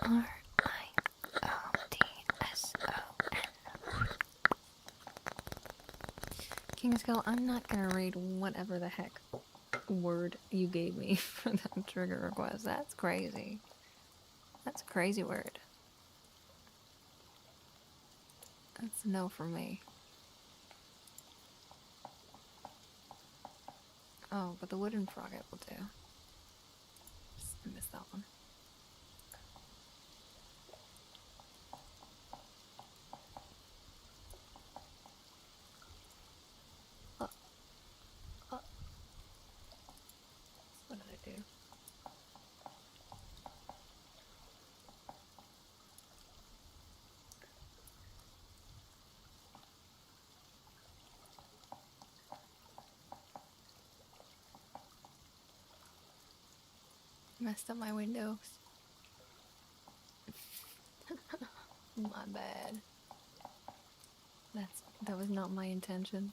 S2: LT_RIOTSON. King of Skull, I'm not gonna read whatever the heck word you gave me for that trigger request. That's crazy. That's a crazy word. That's a no for me. Oh, but the wooden frog it will do. I missed that one. What did I do? Messed up my windows. My bad. That was not my intention.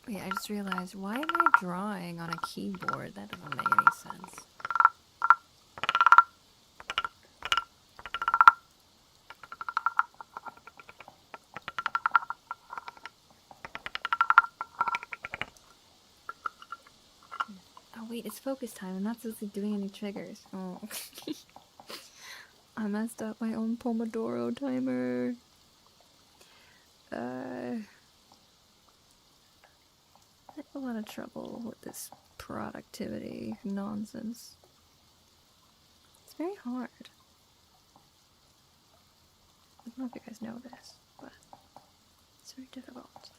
S2: Wait, I just realized, why am I drawing on a keyboard? That doesn't make any sense. Oh wait, it's focus time. I'm not supposed to be doing any triggers. Oh. I messed up my own Pomodoro timer. I have a lot of trouble with this productivity nonsense. It's very hard. I don't know if you guys know this, but it's very difficult.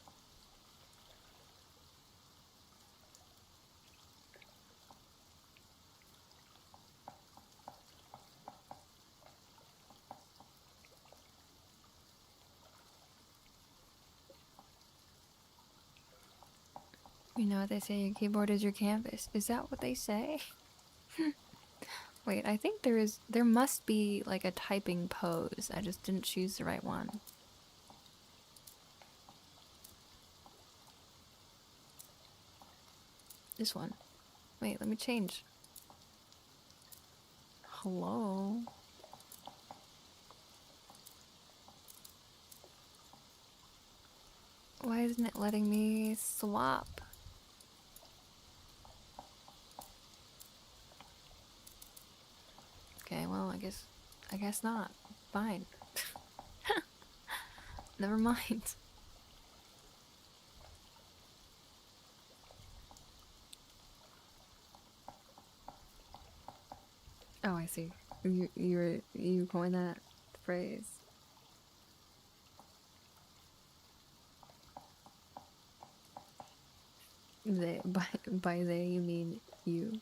S2: You know what they say, your keyboard is your canvas. Is that what they say? Wait, I think there must be like a typing pose. I just didn't choose the right one. This one. Wait, let me change. Hello? Why isn't it letting me swap? Okay, well, I guess not. Fine. Never mind. Oh, I see. You coined that phrase. They, by they you mean you.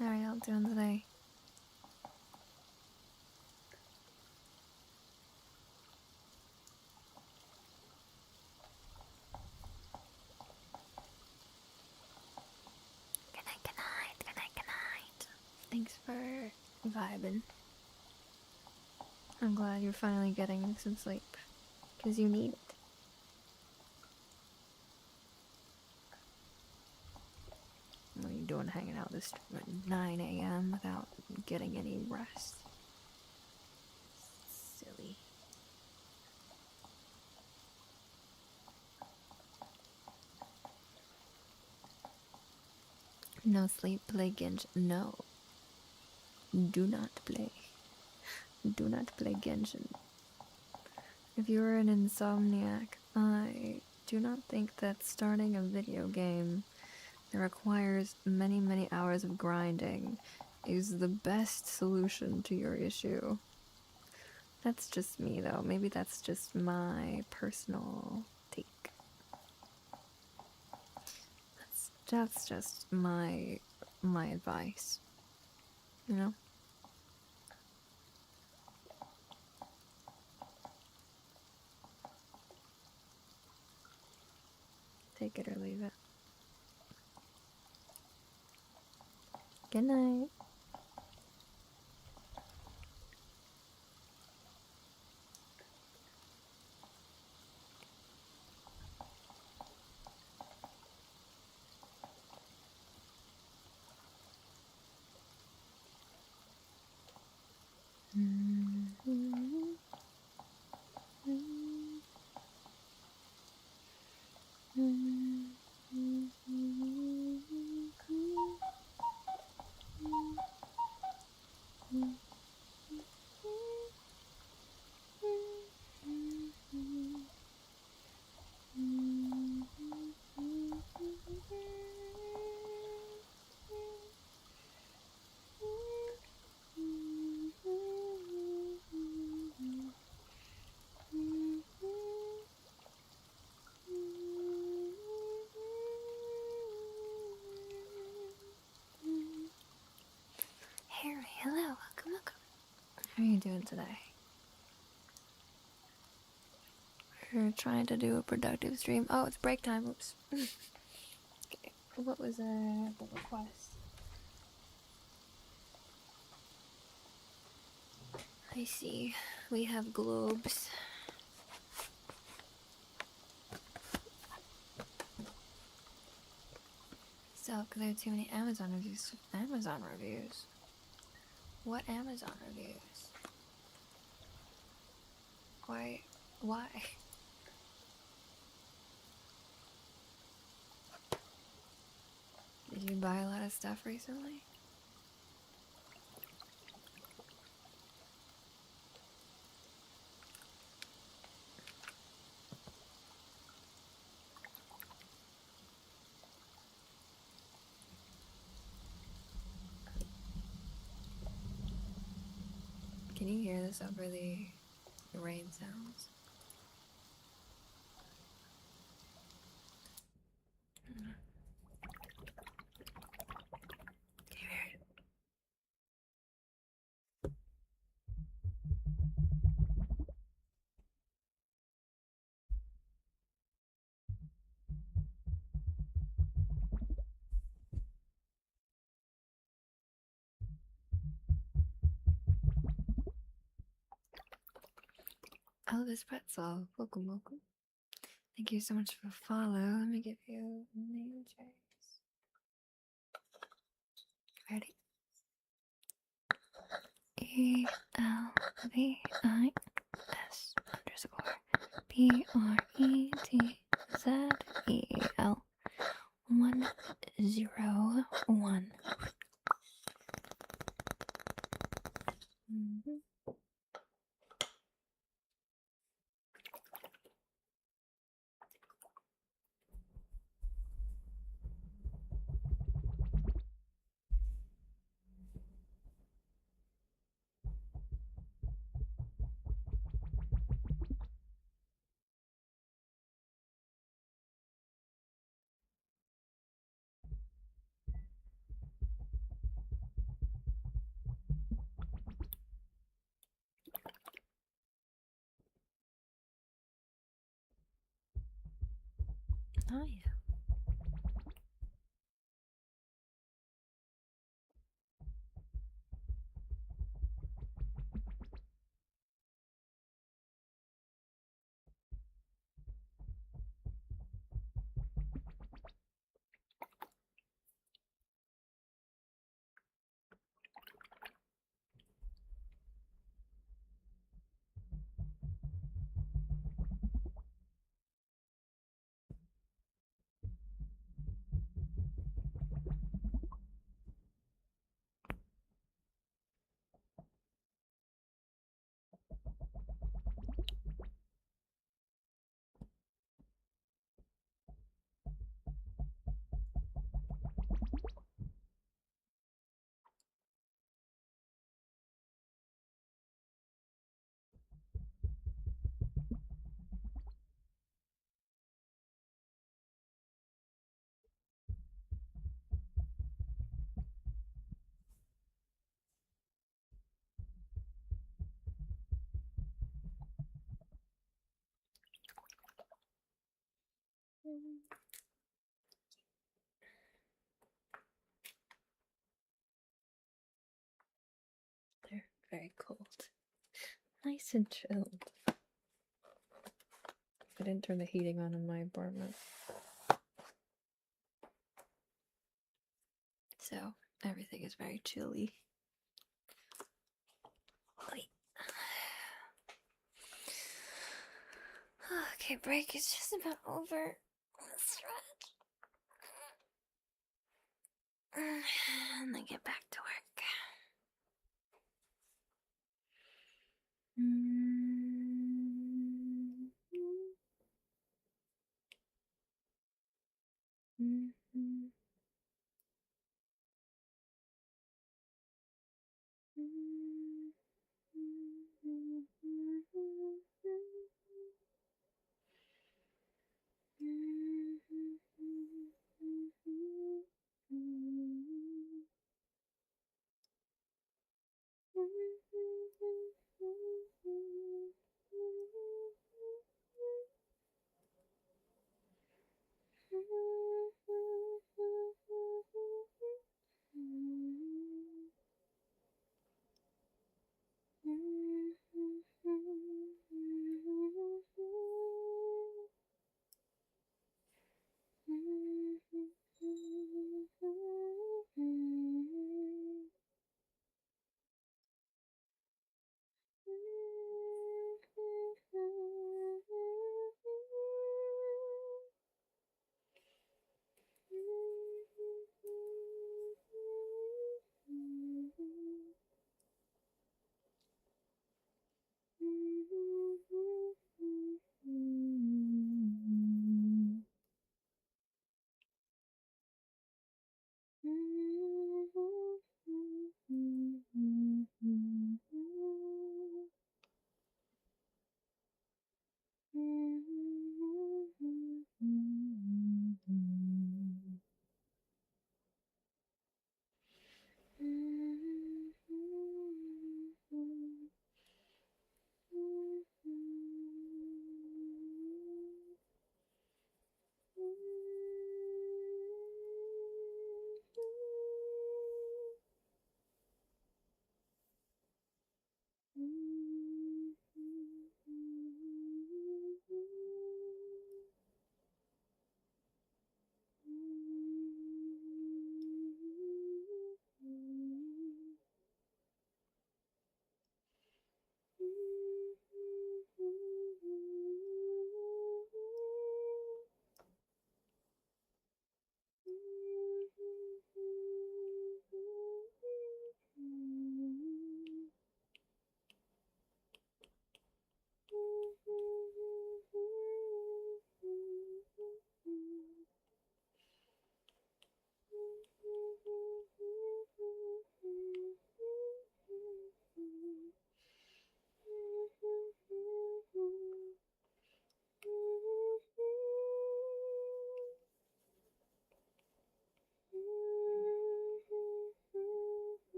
S2: How are y'all doing today? Good night, good night, good night, good night. Thanks for vibing. I'm glad you're finally getting some sleep, because you need it. What are you doing hanging out this at 9 a.m. without getting any rest? Silly. No sleep, play Genshin. No. Do not play. Do not play Genshin. If you're an insomniac, I do not think that starting a video game that requires many, many hours of grinding is the best solution to your issue. That's just me, though. Maybe that's just my personal take. That's just my advice. You know? Take it or leave it. Good night. Harry, hello, welcome, welcome. How are you doing today? We're trying to do a productive stream. Oh, it's break time. Oops. Okay. What was the request? I see. We have globes. So, because I have too many Amazon reviews. Amazon reviews? What Amazon reviews? Why? Why? Did you buy a lot of stuff recently? Can you hear this over the rain sounds? Can you hear it? Elvis Pretzel, welcome, welcome. Thank you so much for follow. Let me give you name checks. Ready? ELVIS_PRETZEL101. I They're very cold. Nice and chilled. I didn't turn the heating on in my apartment. So everything is very chilly. Wait. Okay, break is just about over. Let's stretch. And then get back to work.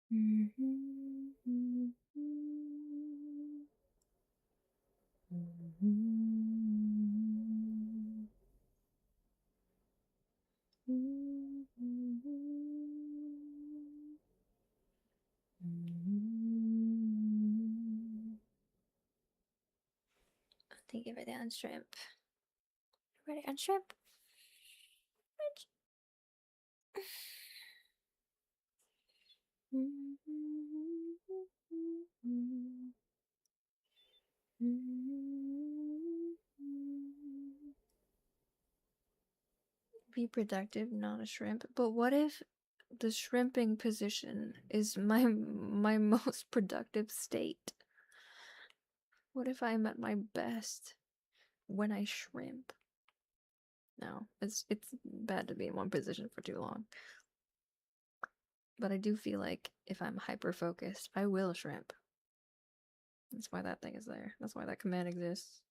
S2: Thank you for the unshrimp. Ready, unshrimp? Be productive, not a shrimp. But what if the shrimping position is my most productive state? What if I'm at my best when I shrimp? No, it's bad to be in one position for too long. But I do feel like if I'm hyper focused, I will shrimp. That's why that thing is there. That's why that command exists.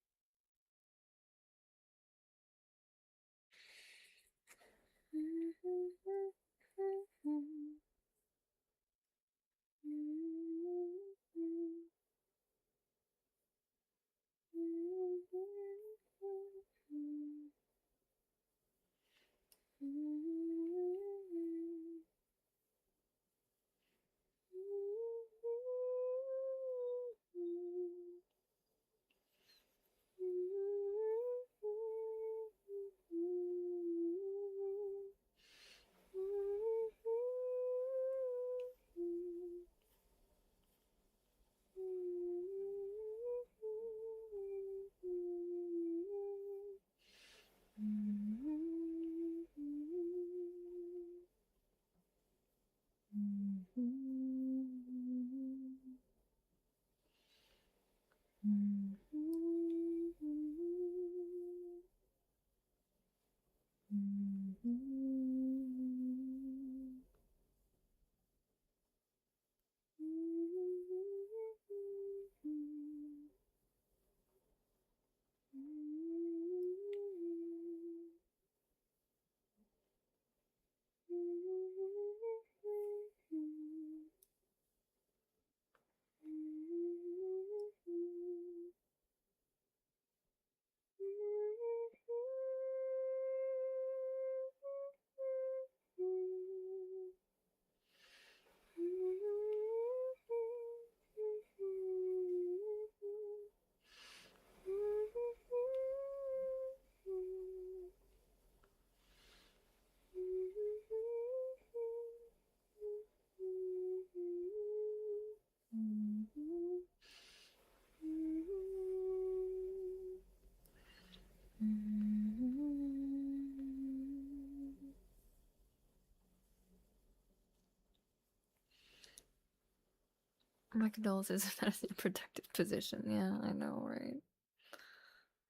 S2: My condolences if that's a productive position. Yeah, I know, right?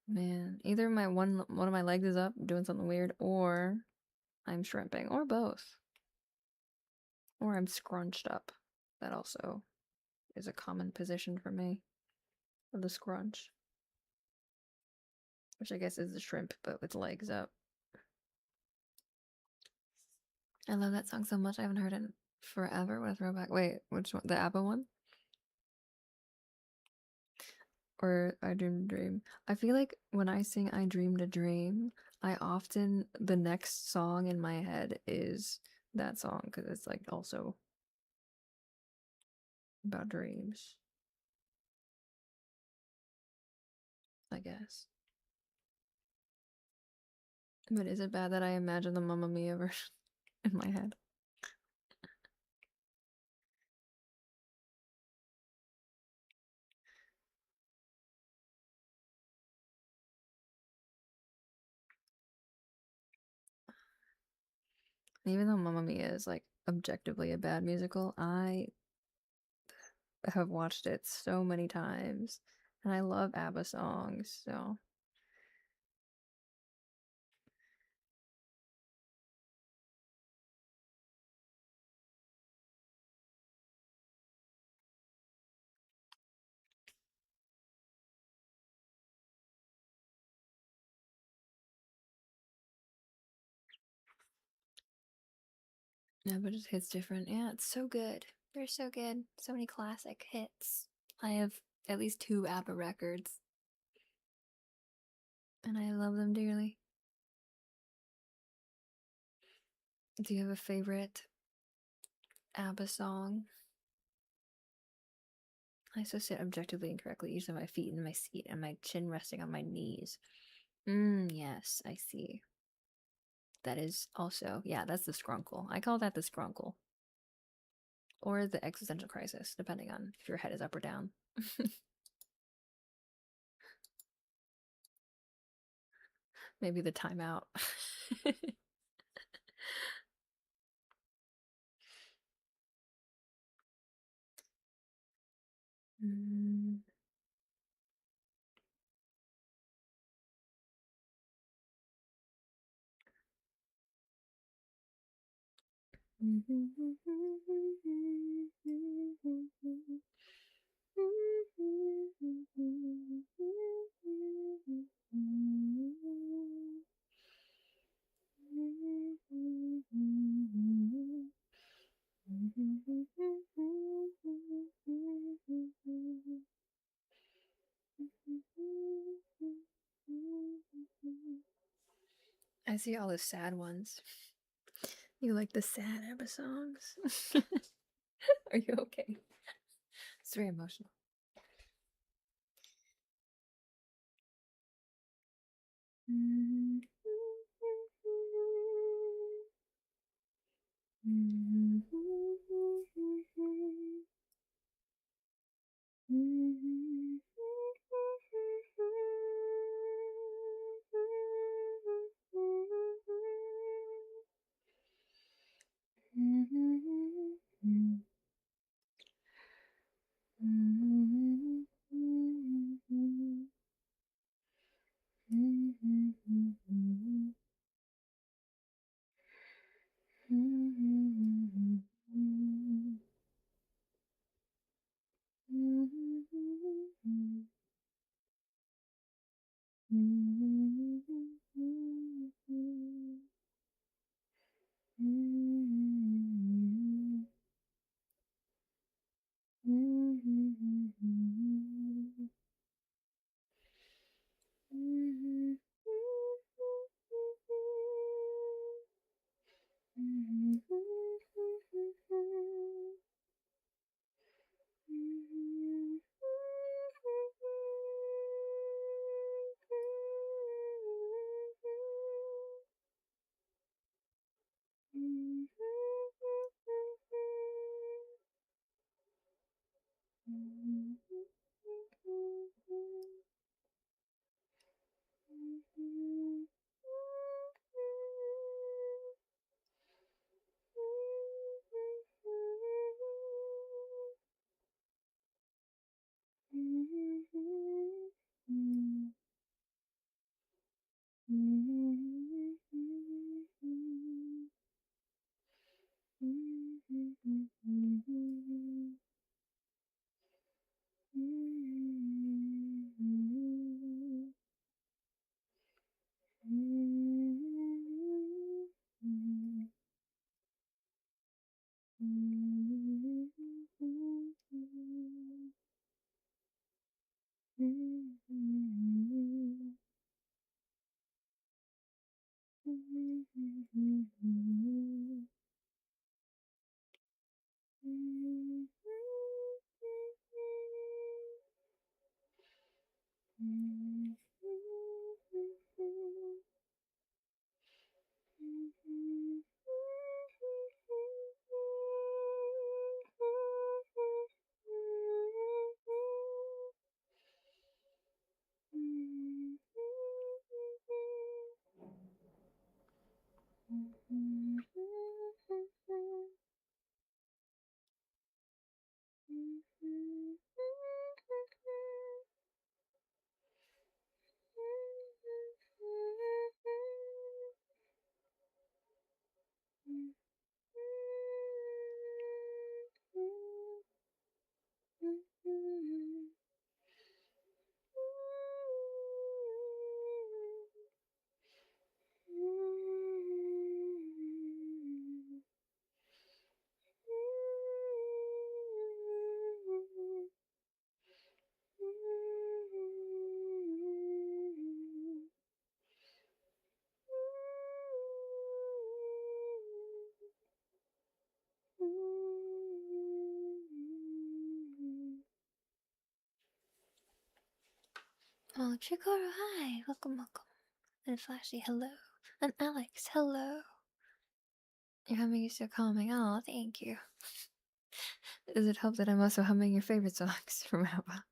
S2: Man, either one of my legs is up doing something weird, or I'm shrimping, or both. Or I'm scrunched up. That also is a common position for me. Of the scrunch. Which I guess is the shrimp, but with legs up. I love that song so much. I haven't heard it in forever. What a throwback. Wait, which one? The ABBA one? Or I Dreamed a Dream. I feel like when I sing I Dreamed a Dream, the next song in my head is that song because it's like also about dreams, I guess. But is it bad that I imagine the Mamma Mia version in my head? Even though Mamma Mia is like objectively a bad musical, I have watched it so many times and I love ABBA songs, so yeah, but it hits different. Yeah, it's so good. They're so good. So many classic hits. I have at least 2 ABBA records. And I love them dearly. Do you have a favorite ABBA song? I also sit objectively incorrectly, usually my feet in my seat and my chin resting on my knees. Yes, I see. That is also, yeah, that's the scrunkle. I call that the scrunkle. Or the existential crisis, depending on if your head is up or down. Maybe the timeout. Mm. I see all the sad ones. You like the sad ABBA songs? Are you okay? It's very emotional. Oh, Chikoro, hi. Welcome, welcome. And Flashy, hello. And Alex, hello. Your humming is so calming. Oh, thank you. Does it help that I'm also humming your favorite songs from ABBA?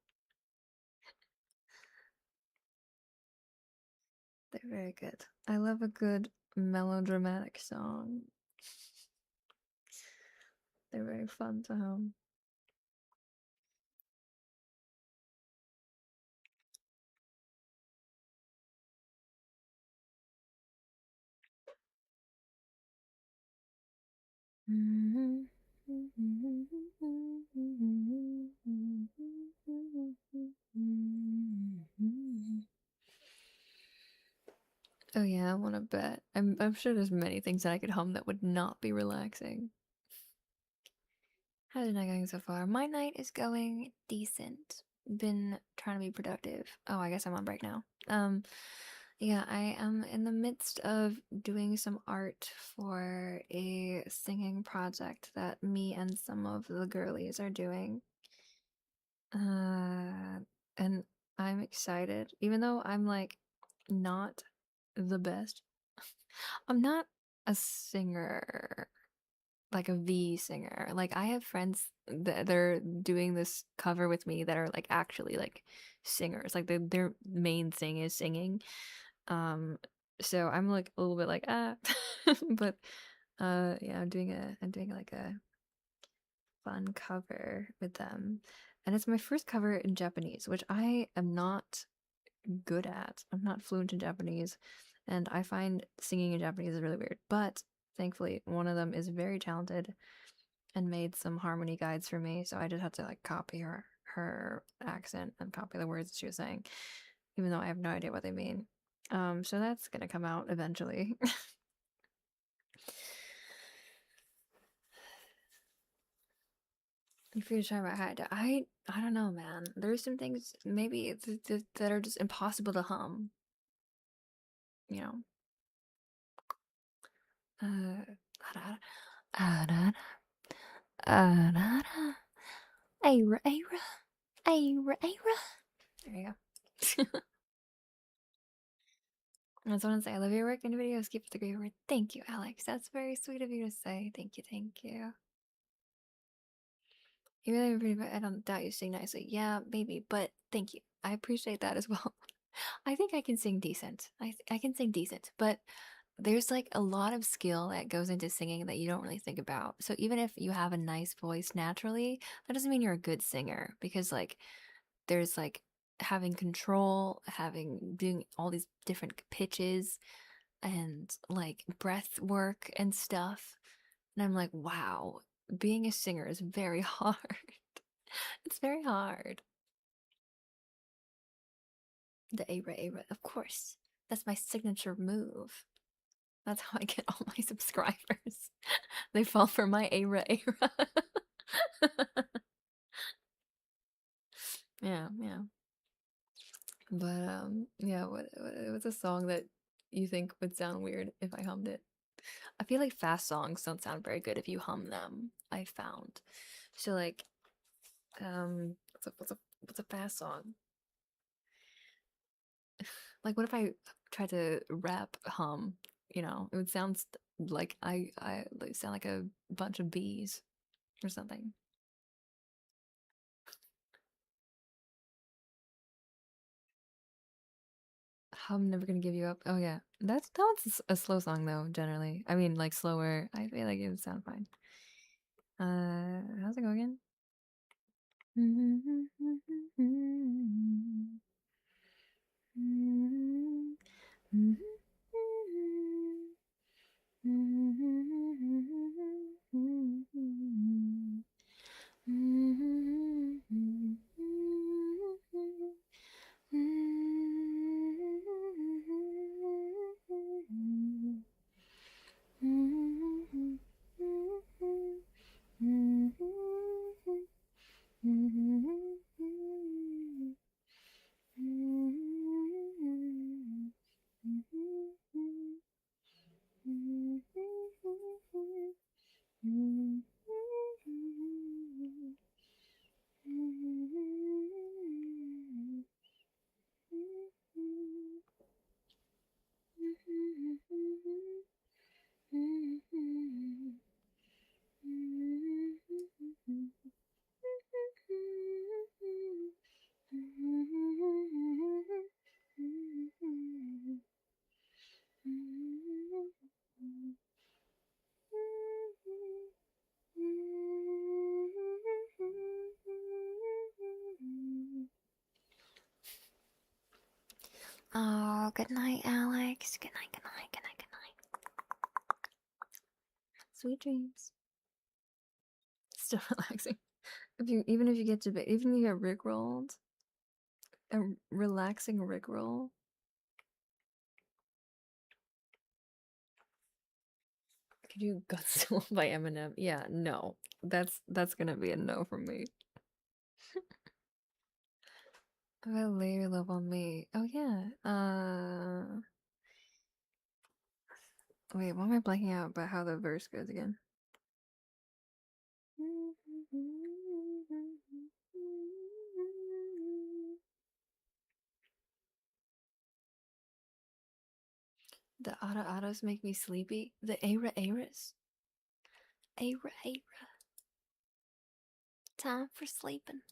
S2: They're very good. I love a good melodramatic song. They're very fun to hum. Oh yeah, I want to bet. I'm sure there's many things that I could hum that would not be relaxing. How's your night going so far? My night is going decent. Been trying to be productive. Oh, I guess I'm on break now. Yeah, I am in the midst of doing some art for a singing project that me and some of the girlies are doing. And I'm excited, even though I'm like not the best. I'm not a singer, like a V singer. Like I have friends that they're doing this cover with me that are like actually like singers. Like their main thing is singing. Um, so I'm like a little bit like but yeah, I'm doing like a fun cover with them. And it's my first cover in Japanese, which I am not good at. I'm not fluent in Japanese, and I find singing in Japanese is really weird. But thankfully, one of them is very talented and made some harmony guides for me, so I just had to like copy her accent and copy the words she was saying, even though I have no idea what they mean. So that's gonna come out eventually. If you're talking about how I don't know, man. There's some things maybe that are just impossible to hum. You know. Aira, Aira, Aira, Aira. There you go. I just want to say I love your work and videos. Keep up the great work. Thank you, Alex. That's very sweet of you to say. Thank you, thank you. Even though you're pretty bad, I don't doubt you sing nicely. Yeah, maybe, but thank you. I appreciate that as well. I think I can sing decent. I can sing decent, but there's like a lot of skill that goes into singing that you don't really think about. So even if you have a nice voice naturally, that doesn't mean you're a good singer because like there's like having control, having doing all these different pitches and like breath work and stuff. And I'm like, wow, being a singer is very hard. It's very hard. The Aira Aira, of course. That's my signature move. That's how I get all my subscribers. They fall for my Aira Aira. Yeah, yeah. But yeah, what's a song that you think would sound weird if I hummed it? I feel like fast songs don't sound very good if you hum them, I found. So like what's a fast song? Like what if I tried to rap hum, you know? It would sound like I like sound like a bunch of bees or something. I'm never gonna give you up. Oh yeah, that one's a slow song though. Generally, I mean like slower. I feel like it would sound fine. How's it go again? Oh, good night, Alex. Good night, good night, good night, good night. Sweet dreams. Still relaxing. Even if you get to bed, even if you get rickrolled, a relaxing rickroll. Could you Godzilla by Eminem? Yeah, no. That's gonna be a no from me. About layer love on me. Oh yeah. Wait, why am I blanking out about how the verse goes again? The autos make me sleepy. The Aras. Ara. Time for sleeping.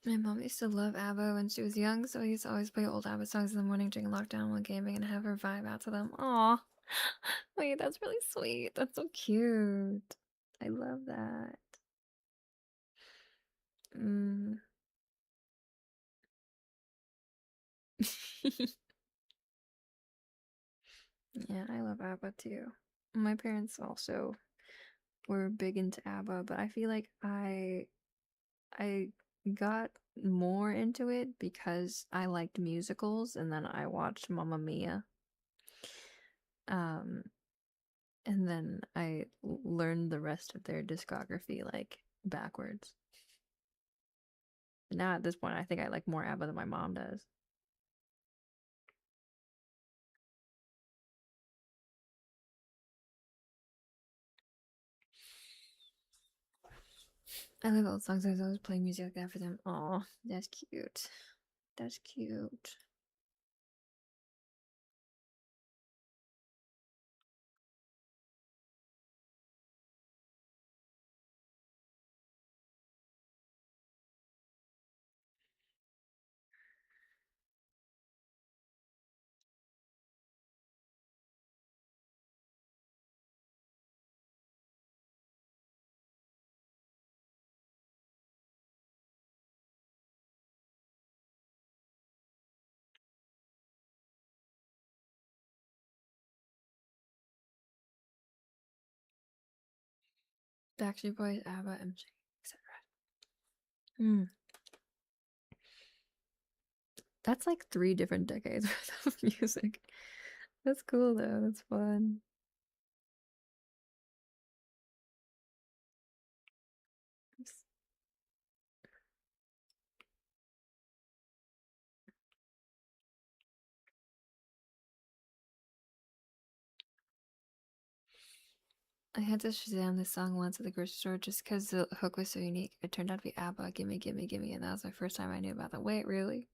S2: My mom used to love ABBA when she was young, so I used to always play old ABBA songs in the morning during lockdown while gaming and have her vibe out to them. Aw. Wait, that's really sweet. That's so cute. I love that. Yeah, I love ABBA too. My parents also were big into ABBA, but I feel like I got more into it because I liked musicals and then I watched Mamma Mia. Um, and then I learned the rest of their discography like backwards. Now at this point, I think I like more ABBA than my mom does. I love old songs. I was always playing music like that for them. Oh, that's cute. That's cute. Backstreet Boys, ABBA, MC, etc. That's like 3 different decades worth of music. That's cool though. That's fun. I had to Shazam this song once at the grocery store just because the hook was so unique. It turned out to be ABBA, Gimme, Gimme, Gimme, and that was my first time I knew about that. Wait, really?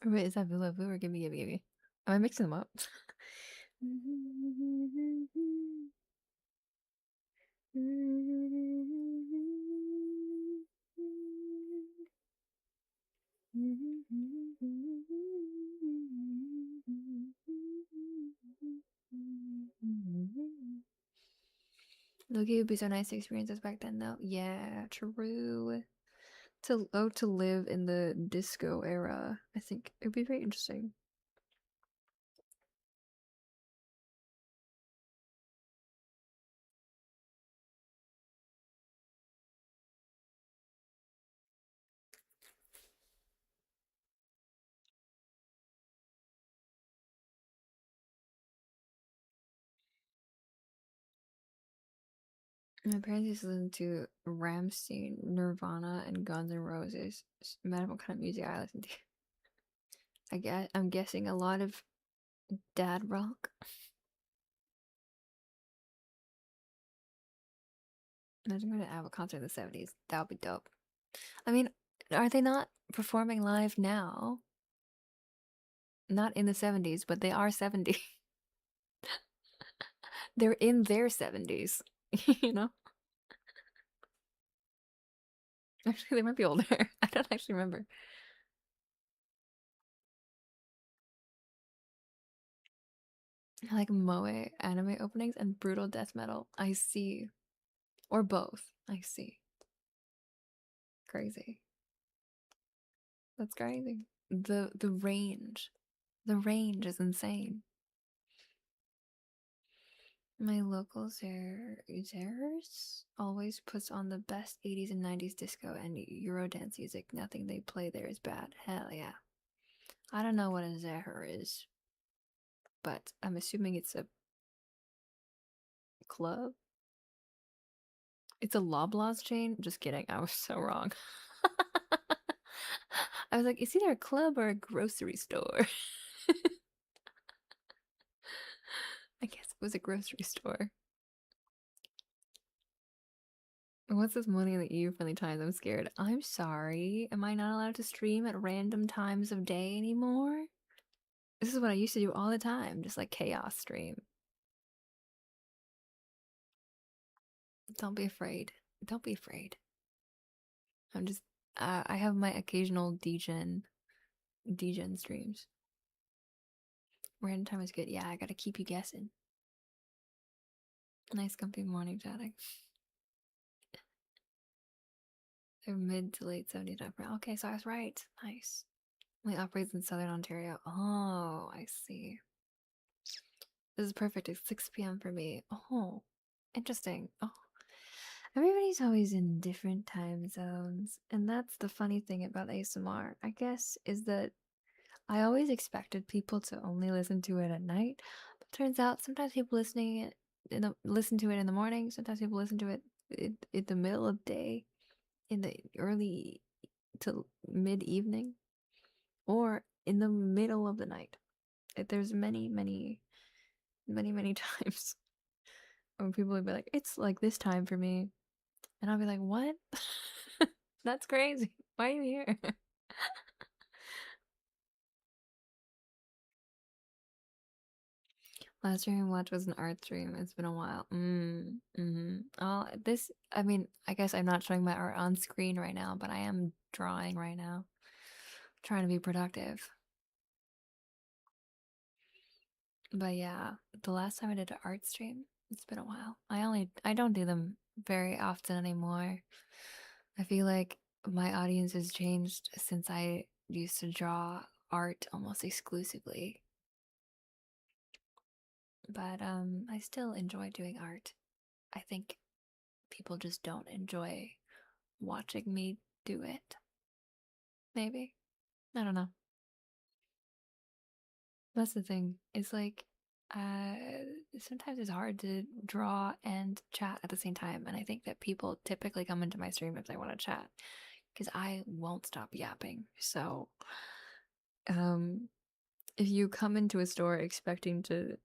S2: Wait, is that Villa Vu or Gimme Gimme Gimme? Am I mixing them up? Loki would be so nice to experience this back then, though. Yeah, true. To live in the disco era, I think it would be very interesting. My parents used to listen to Rammstein, Nirvana, and Guns N' Roses. No matter what kind of music I listen to. I'm guessing a lot of dad rock. Imagine going to have a concert in the 70s. That would be dope. I mean, are they not performing live now? Not in the 70s, but they are 70. They're in their 70s, you know? Actually, they might be older. I don't actually remember. I like moe anime openings and brutal death metal. I see. Or both. I see. Crazy. That's crazy. The range. The range is insane. My local Zers always puts on the best 80s and 90s disco and Eurodance music. Nothing they play there is bad. Hell yeah. I don't know what a Zer is, but I'm assuming it's a club. It's a Loblaws chain. Just kidding. I was so wrong. I was like, it's either a club or a grocery store. I guess it was a grocery store. What's this money in the EU-friendly times? I'm scared. I'm sorry. Am I not allowed to stream at random times of day anymore? This is what I used to do all the time, just like chaos stream. Don't be afraid. Don't be afraid. I'm just, I have my occasional degen streams. Random time is good. Yeah, I gotta keep you guessing. Nice comfy morning chatting. They're mid to late 70s. Okay, so I was right. Nice. Only operates in Southern Ontario. Oh, I see. This is perfect. It's 6 p.m. for me. Oh, interesting. Oh, everybody's always in different time zones. And that's the funny thing about ASMR, I guess, is that I always expected people to only listen to it at night. But turns out sometimes people listen to it in the morning. Sometimes people listen to it in the middle of day, in the early to mid evening, or in the middle of the night. There's many times when people would be like, it's like this time for me. And I'll be like, what? That's crazy. Why are you here? Last stream I watched was an art stream. It's been a while. I mean, I guess I'm not showing my art on screen right now, but I am drawing right now. Trying to be productive. But yeah, the last time I did an art stream, it's been a while. I don't do them very often anymore. I feel like my audience has changed since I used to draw art almost exclusively. But I still enjoy doing art. I think people just don't enjoy watching me do it. Maybe. I don't know. That's the thing. It's like uh sometimes it's hard to draw and chat at the same time, and I think that people typically come into my stream if they want to chat because I won't stop yapping. So if you come into a store expecting to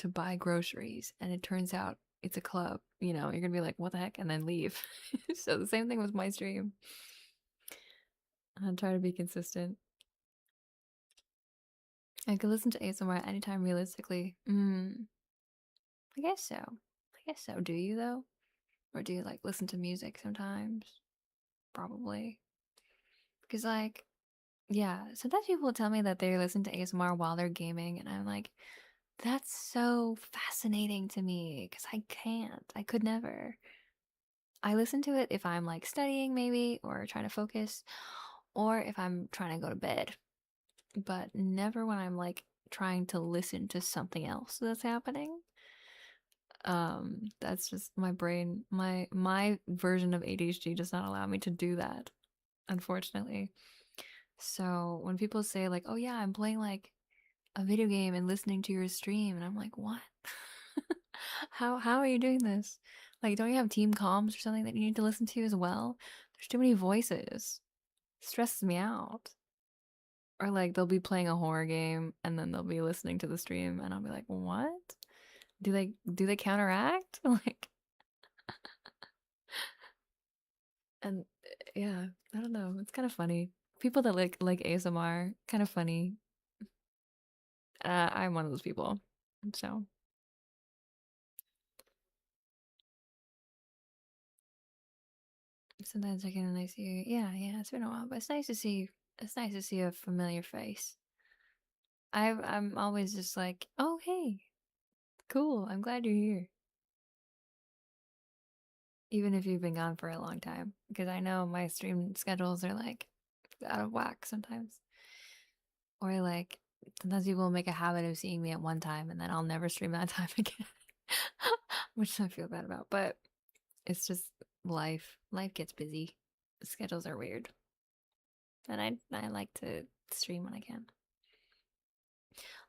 S2: buy groceries and it turns out it's a club, you're gonna be like, what the heck, and then leave. So the same thing with my stream. I try to be consistent. I could listen to ASMR anytime realistically. I guess so. Do you though? Or do you like listen to music sometimes? Probably. Because yeah, sometimes people tell me that they listen to ASMR while they're gaming, and I'm like, that's so fascinating to me because I can't. I could never. I listen to it if I'm like studying maybe or trying to focus or if I'm trying to go to bed, but never when I'm like trying to listen to something else that's happening. That's just my brain. My version of ADHD does not allow me to do that, unfortunately. So when people say like, "Oh yeah, I'm playing like a video game and listening to your stream," and I'm like, "What? How are you doing this? Like, don't you have team comms or something that you need to listen to as well? There's too many voices. It stresses me out." Or like they'll be playing a horror game and then they'll be listening to the stream and I'll be like, "What? Do they counteract?" Like, and yeah, I don't know. It's kind of funny. People that like ASMR, kind of funny. I'm one of those people. So sometimes I get a nice ear. Yeah, it's been a while, but it's nice to see. It's nice to see a familiar face. I'm always just like, oh hey, cool. I'm glad you're here, even if you've been gone for a long time, because I know my stream schedules are like out of whack sometimes, or like sometimes people will make a habit of seeing me at one time and then I'll never stream that time again, which I feel bad about. But it's just life. Life gets busy. Schedules are weird, and I like to stream when I can.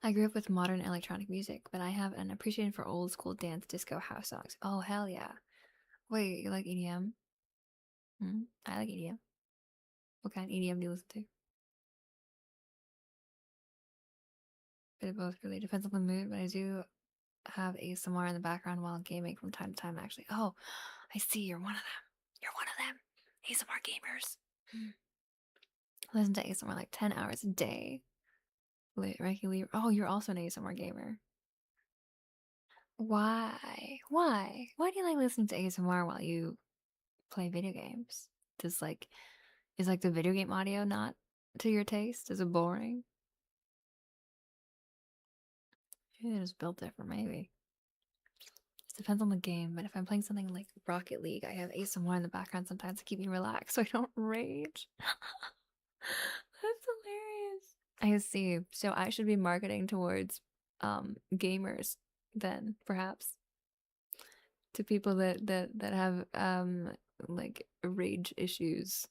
S2: I grew up with modern electronic music, but I have an appreciation for old school dance, disco, house songs. Oh hell yeah! Wait, you like EDM? I like EDM. What kind of EDM do you listen to? Bit of both, really depends on the mood. But I do have ASMR in the background while gaming from time to time. Actually, oh, I see you're one of them. You're one of them. ASMR gamers. I listen to ASMR like 10 hours a day. Regularly. Oh, you're also an ASMR gamer. Why? Why? Why do you like listening to ASMR while you play video games? Does like is like the video game audio not to your taste? Is it boring? Maybe they just built it for maybe. depends on the game, but if I'm playing something like Rocket League, I have ASMR in the background sometimes to keep me relaxed so I don't rage. That's hilarious. I see. So I should be marketing towards gamers then, perhaps. To people that have like rage issues.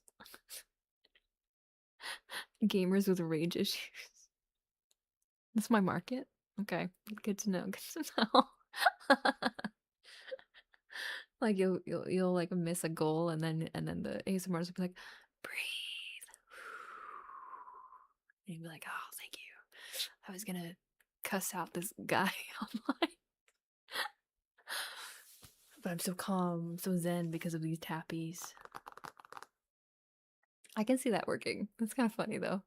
S2: Gamers with rage issues. That's my market. Okay, good to know. Good to know. Like you'll like miss a goal and then the ASMRs will be like, breathe. And you'll be like, oh, thank you. I was gonna cuss out this guy online. But I'm so calm, so zen because of these tappies. I can see that working. That's kind of funny though.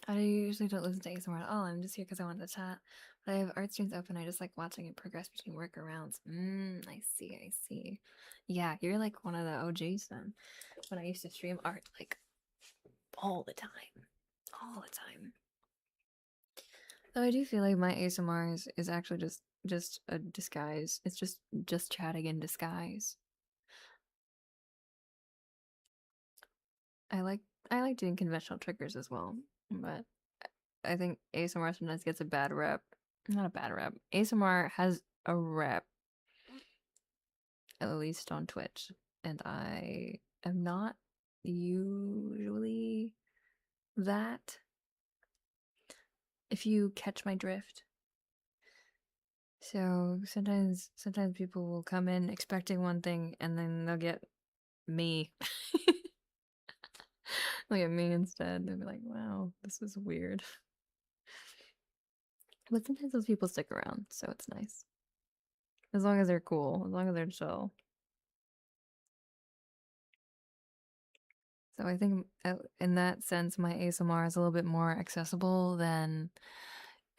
S2: I usually don't listen to ASMR at all. I'm just here because I want to chat. But I have art streams open. I just like watching it progress between workarounds. I see, I see. Yeah, you're like one of the OGs then. When I used to stream art like all the time. All the time. Though I do feel like my ASMR is actually just a disguise. It's just chatting in disguise. I like I like doing conventional triggers as well, but I think ASMR sometimes gets a bad rep. Not a bad rep. ASMR has a rep, at least on Twitch, and I am not usually that. If you catch my drift. So sometimes people will come in expecting one thing and then they'll get me. They'll get me instead. They'll be like, wow, this is weird. But sometimes those people stick around, so it's nice. As long as they're cool, as long as they're chill. So I think in that sense, my ASMR is a little bit more accessible than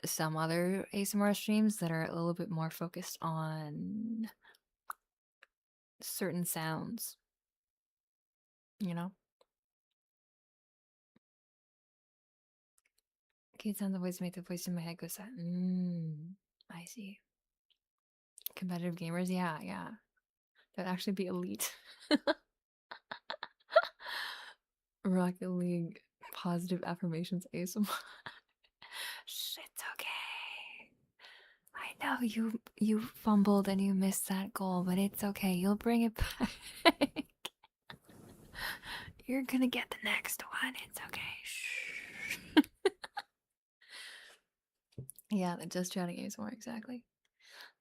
S2: some other ASMR streams that are a little bit more focused on certain sounds, you know? Okay, sounds the voice make the voice in my head go sad. I see. Competitive gamers, yeah. That'd actually be elite. Rocket League positive affirmations ASMR. Shh, it's okay. I know you fumbled and you missed that goal, but it's okay. You'll bring it back. You're gonna get the next one. It's okay. Shh. Yeah, just chatting ASMR, exactly.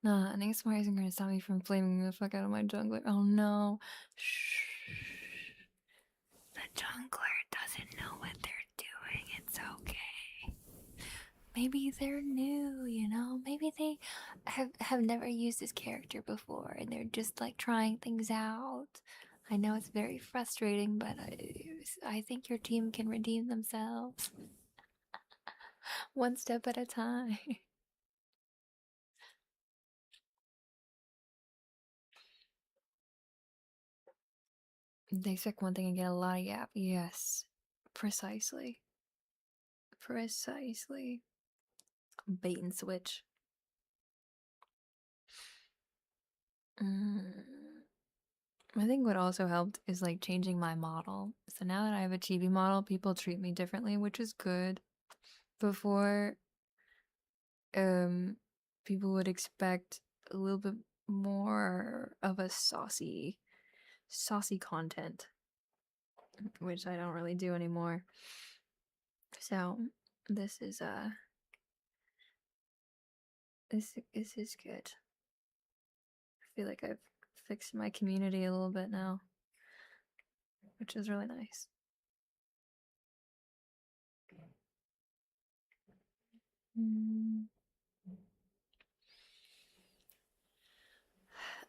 S2: Nah, an ASMR isn't gonna stop me from flaming the fuck out of my jungler. Oh no. Shh. The jungler doesn't know what they're doing. It's okay. Maybe they're new, you know? Maybe they have never used this character before and they're just like trying things out. I know it's very frustrating, but I think your team can redeem themselves. One step at a time. They expect one thing and get a lot of yap. Yes. Precisely. Precisely. Bait and switch. I think what also helped is like changing my model. So now that I have a chibi model, people treat me differently, which is good. Before, people would expect a little bit more of a saucy content, which I don't really do anymore. So this is this is good. I feel like I've fixed my community a little bit now, which is really nice.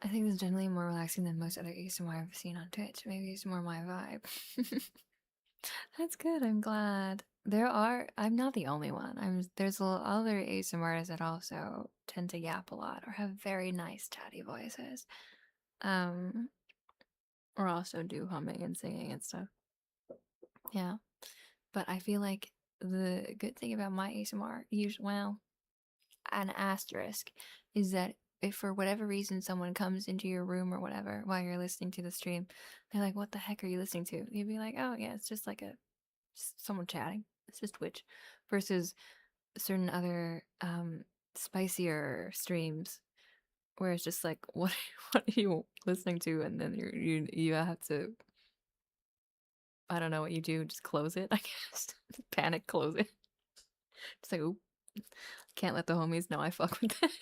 S2: I think this is generally more relaxing than most other ASMR I've seen on Twitch. Maybe it's more my vibe. That's good. I'm glad. I'm not the only one. There's other ASMR artists that also tend to yap a lot or have very nice chatty voices. Or also do humming and singing and stuff. Yeah. But I feel like the good thing about my ASMR, an asterisk is that if for whatever reason someone comes into your room or whatever while you're listening to the stream, they're like, "What the heck are you listening to?" You'd be like, "Oh yeah, it's just like just someone chatting. It's just Twitch." Versus certain other spicier streams where it's just like, what what are you listening to? And then you have to, I don't know what you do, just close it, I guess. Panic, close it. It's like, oop, can't let the homies know I fuck with this.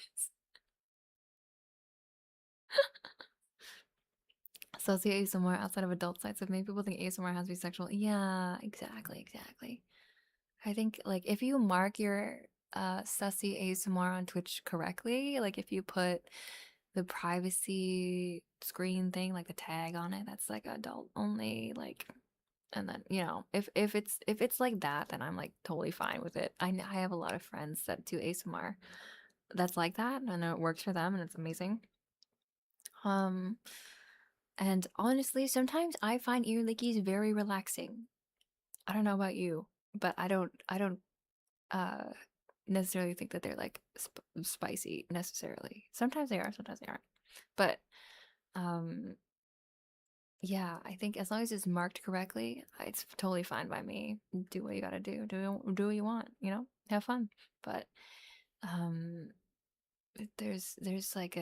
S2: Associate ASMR outside of adult sites that make people think ASMR has to be sexual. Yeah, exactly. I think like if you mark your sussy ASMR on Twitch correctly, like if you put the privacy screen thing, like the tag on it, that's like adult only, like, and then if it's like that, then I'm like totally fine with it. I have a lot of friends that do ASMR that's like that, and I know it works for them, and it's amazing. Um, and honestly, sometimes I find ear lickies very relaxing. I don't know about you, but I don't uh necessarily think that they're like spicy necessarily. Sometimes they are, sometimes they aren't. But um yeah, I think as long as it's marked correctly, it's totally fine by me. Do what you gotta do. Do what you want, Have fun. But um there's like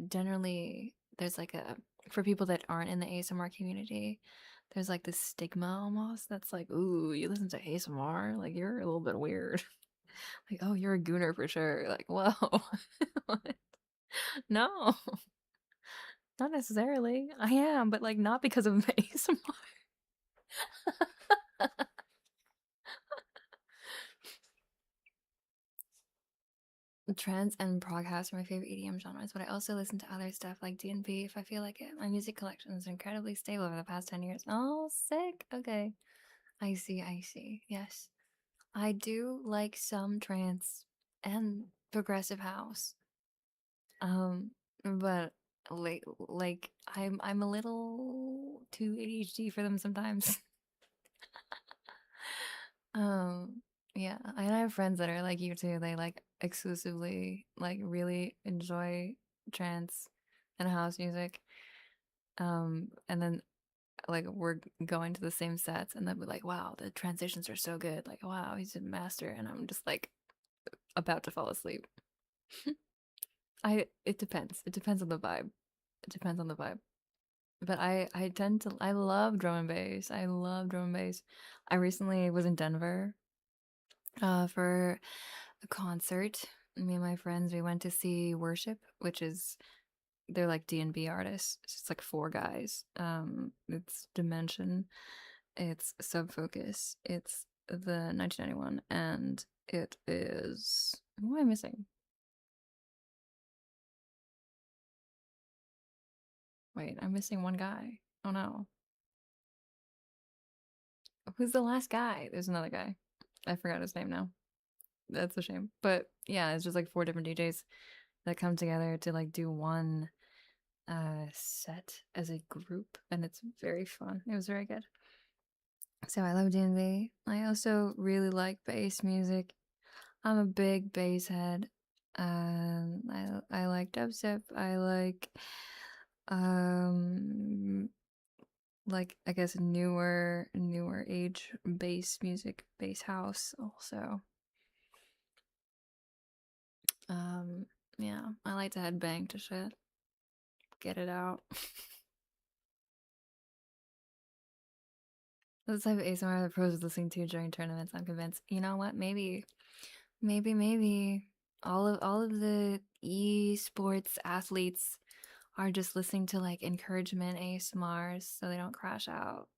S2: generally there's like a for people that aren't in the ASMR community, there's like this stigma almost that's like, ooh, you listen to ASMR? Like you're a little bit weird. Like, oh, you're a gooner for sure. Like, whoa. What? No, not necessarily. I am, but like not because of ASMR. Trance and prog house are my favorite EDM genres, but I also listen to other stuff like D&B if I feel like it. My music collection is incredibly stable over the past 10 years. Oh, sick. Okay. I see. Yes. I do like some trance and progressive house. But like I'm a little too ADHD for them sometimes. Um, yeah, I have friends that are like you too. They like exclusively like really enjoy trance and house music. And then like we're going to the same sets, and they'll be like, "Wow, the transitions are so good!" Like, "Wow, he's a master," and I'm just like about to fall asleep. It depends. It depends on the vibe. It depends on the vibe. But I love drum and bass. I love drum and bass. I recently was in Denver for a concert. Me and my friends, we went to see Worship, which is they're like D&B artists. It's just like four guys. It's Dimension, it's Subfocus, it's the 1991, and it is who am I missing? Wait, I'm missing one guy. Oh no. Who's the last guy? There's another guy. I forgot his name now. That's a shame. But yeah, it's just like four different DJs that come together to like do one set as a group, and it's very fun. It was very good. So I love D&B. I also really like bass music. I'm a big bass head. I like dubstep. I um like I guess newer age bass music, bass house also. Um yeah, I like to headbang to shit. Get it out. That's the type of ASMR the pros are listening to during tournaments, I'm convinced. You know what? Maybe all of the esports athletes are just listening to like encouragement ASMRs so they don't crash out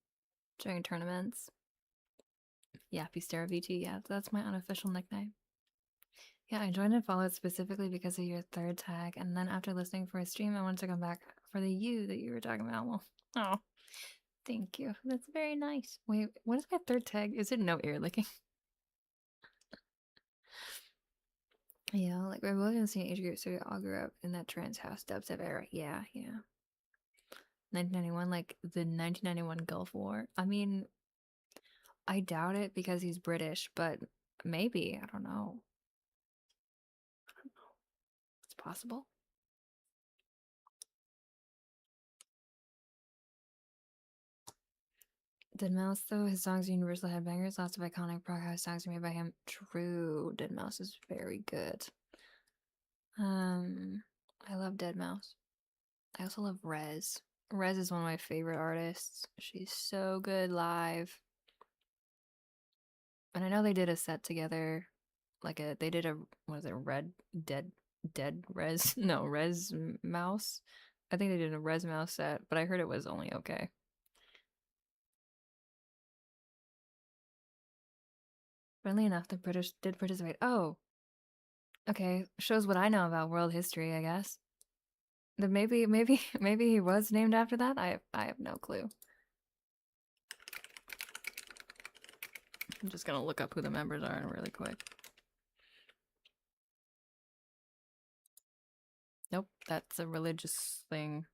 S2: during tournaments. Yeah, Pistera VT, yeah, that's my unofficial nickname. Yeah, I joined and followed specifically because of your third tag, and then after listening for a stream, I wanted to come back for the you that you were talking about. Well, oh, thank you. That's very nice. Wait, what is my third tag? Is it no ear licking? Yeah, like we're both in the same age group, so we all grew up in that trans house dubstep era. Yeah. 1991, like the 1991 Gulf War. I mean, I doubt it because he's British, but maybe. I don't know. possible. Deadmau5, though, his songs are universal headbangers. Lots of iconic prog house songs are made by him. True, Deadmau5 is very good. I love Deadmau5. I also love Rez. Rez is one of my favorite artists. She's so good live. And I know they did a set together. They did a, what is it, Dead Rez? No, Rez Mouse. I think they did a Rez Mouse set, but I heard it was only okay. Funnily enough, the British did participate. Oh, okay. Shows what I know about world history, I guess. Then maybe he was named after that. I have no clue. I'm just gonna look up who the members are really quick. Nope, that's a religious thing.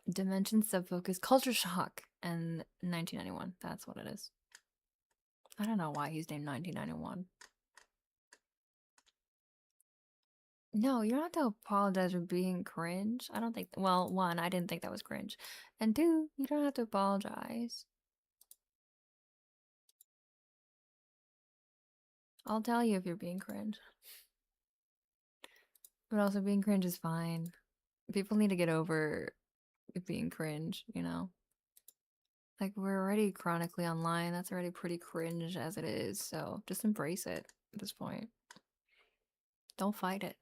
S2: Dimension Subfocus Culture Shock and 1991. That's what it is. I don't know why he's named 1991. No, you don't have to apologize for being cringe. I don't think. Well, one, I didn't think that was cringe. And two, you don't have to apologize. I'll tell you if you're being cringe. But also, being cringe is fine. People need to get over being cringe, you know? Like, we're already chronically online. That's already pretty cringe as it is. So just embrace it at this point. Don't fight it.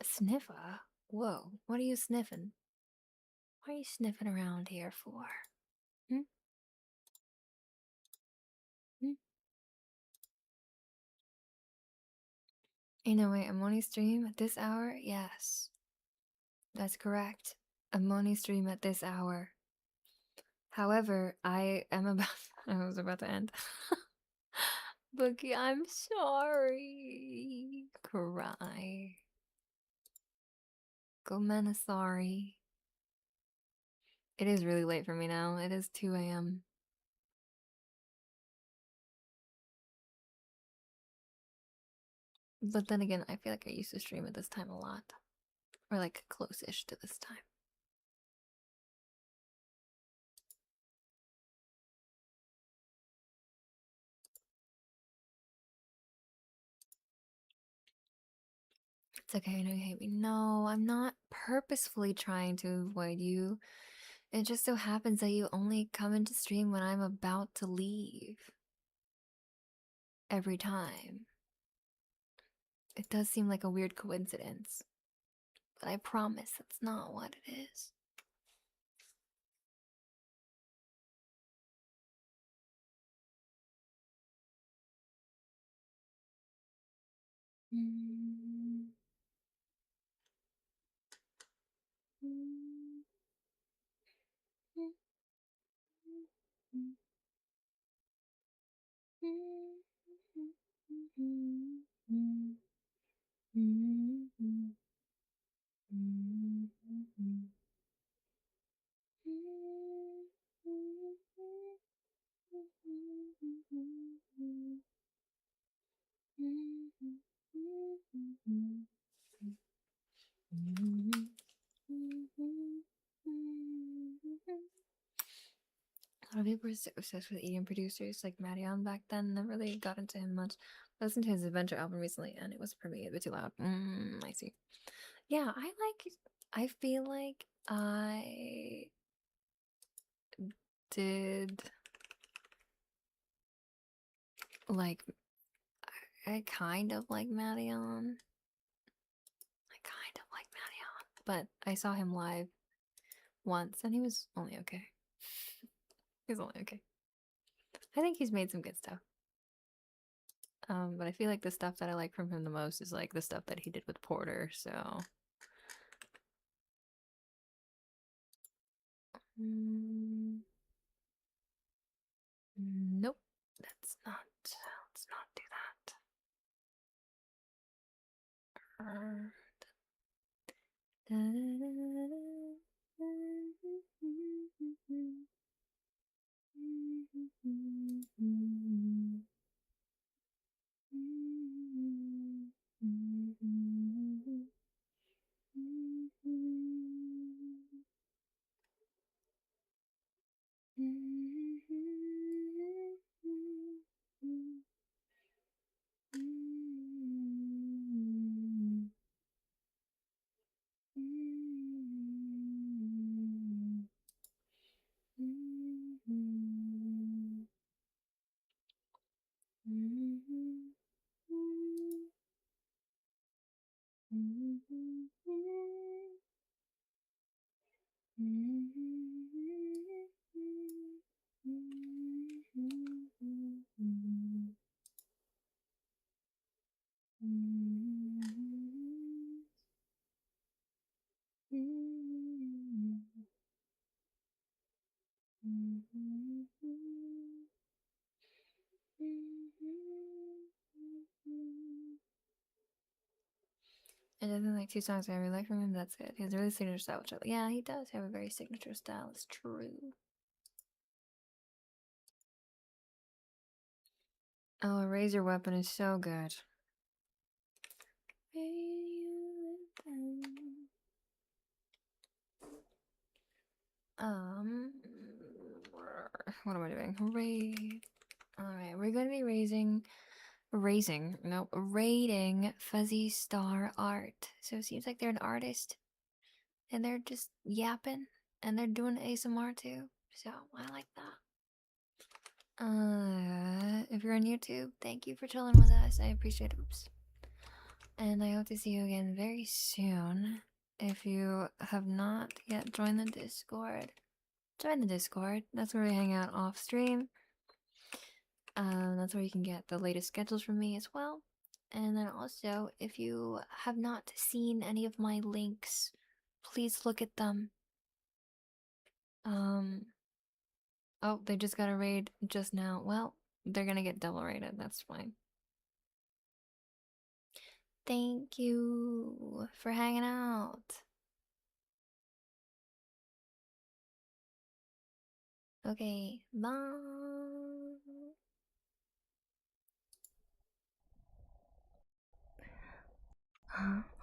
S2: Sniffer? Whoa, what are you sniffing? What are you sniffing around here for? Hmm? Hmm? You know, wait, a Moni stream at this hour? Yes. That's correct. A Moni stream at this hour. However, I was about to end. Bookie, I'm sorry. Cry. Go sorry. It is really late for me now. It is 2 a.m. But then again, I feel like I used to stream at this time a lot. Or like close-ish to this time. It's okay, I know you hate me. No, I'm not purposefully trying to avoid you. It just so happens that you only come into stream when I'm about to leave. Every time. It does seem like a weird coincidence. But I promise that's not what it is. A lot of people were so obsessed with EDM producers like Marion back then. Never really got into him much. I listened to his Adventure album recently, and it was for me a bit too loud. I see. Yeah, I feel like I did like I kind of like Marion. But I saw him live once, and he was only okay. He was only okay. I think he's made some good stuff. But I feel like the stuff that I like from him the most is like the stuff that he did with Porter, so. Nope. Let's not do that. And I think like 2 songs I really like from him, that's it. He has a really signature style, which yeah, he does have a very signature style, it's true. Oh, a razor weapon is so good. What am I doing? Alright, we're gonna be rating Fuzzy Star art. So it seems like they're an artist and they're just yapping and they're doing ASMR too. So I like that. If you're on YouTube, thank you for chilling with us. I appreciate it. Oops. And I hope to see you again very soon. If you have not yet joined the Discord, join the Discord. That's where we hang out off stream. That's where you can get the latest schedules from me as well. And then also, if you have not seen any of my links, please look at them. Oh, they just got a raid just now. Well, they're gonna get double rated. That's fine. Thank you for hanging out. Okay, bye.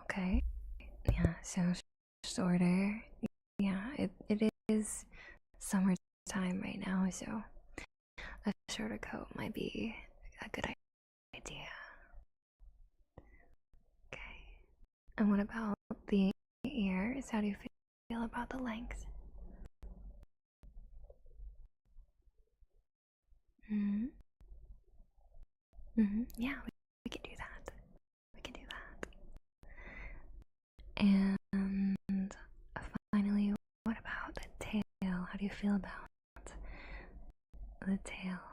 S2: Okay. Yeah, so shorter. Yeah, it is summertime right now, so a shorter coat might be a good idea. Okay. And what about the ears? How do you feel about the length? Mm-hmm. Mm-hmm. Yeah, we can do that. We can do that. And finally, what about the tail? How do you feel about the tail?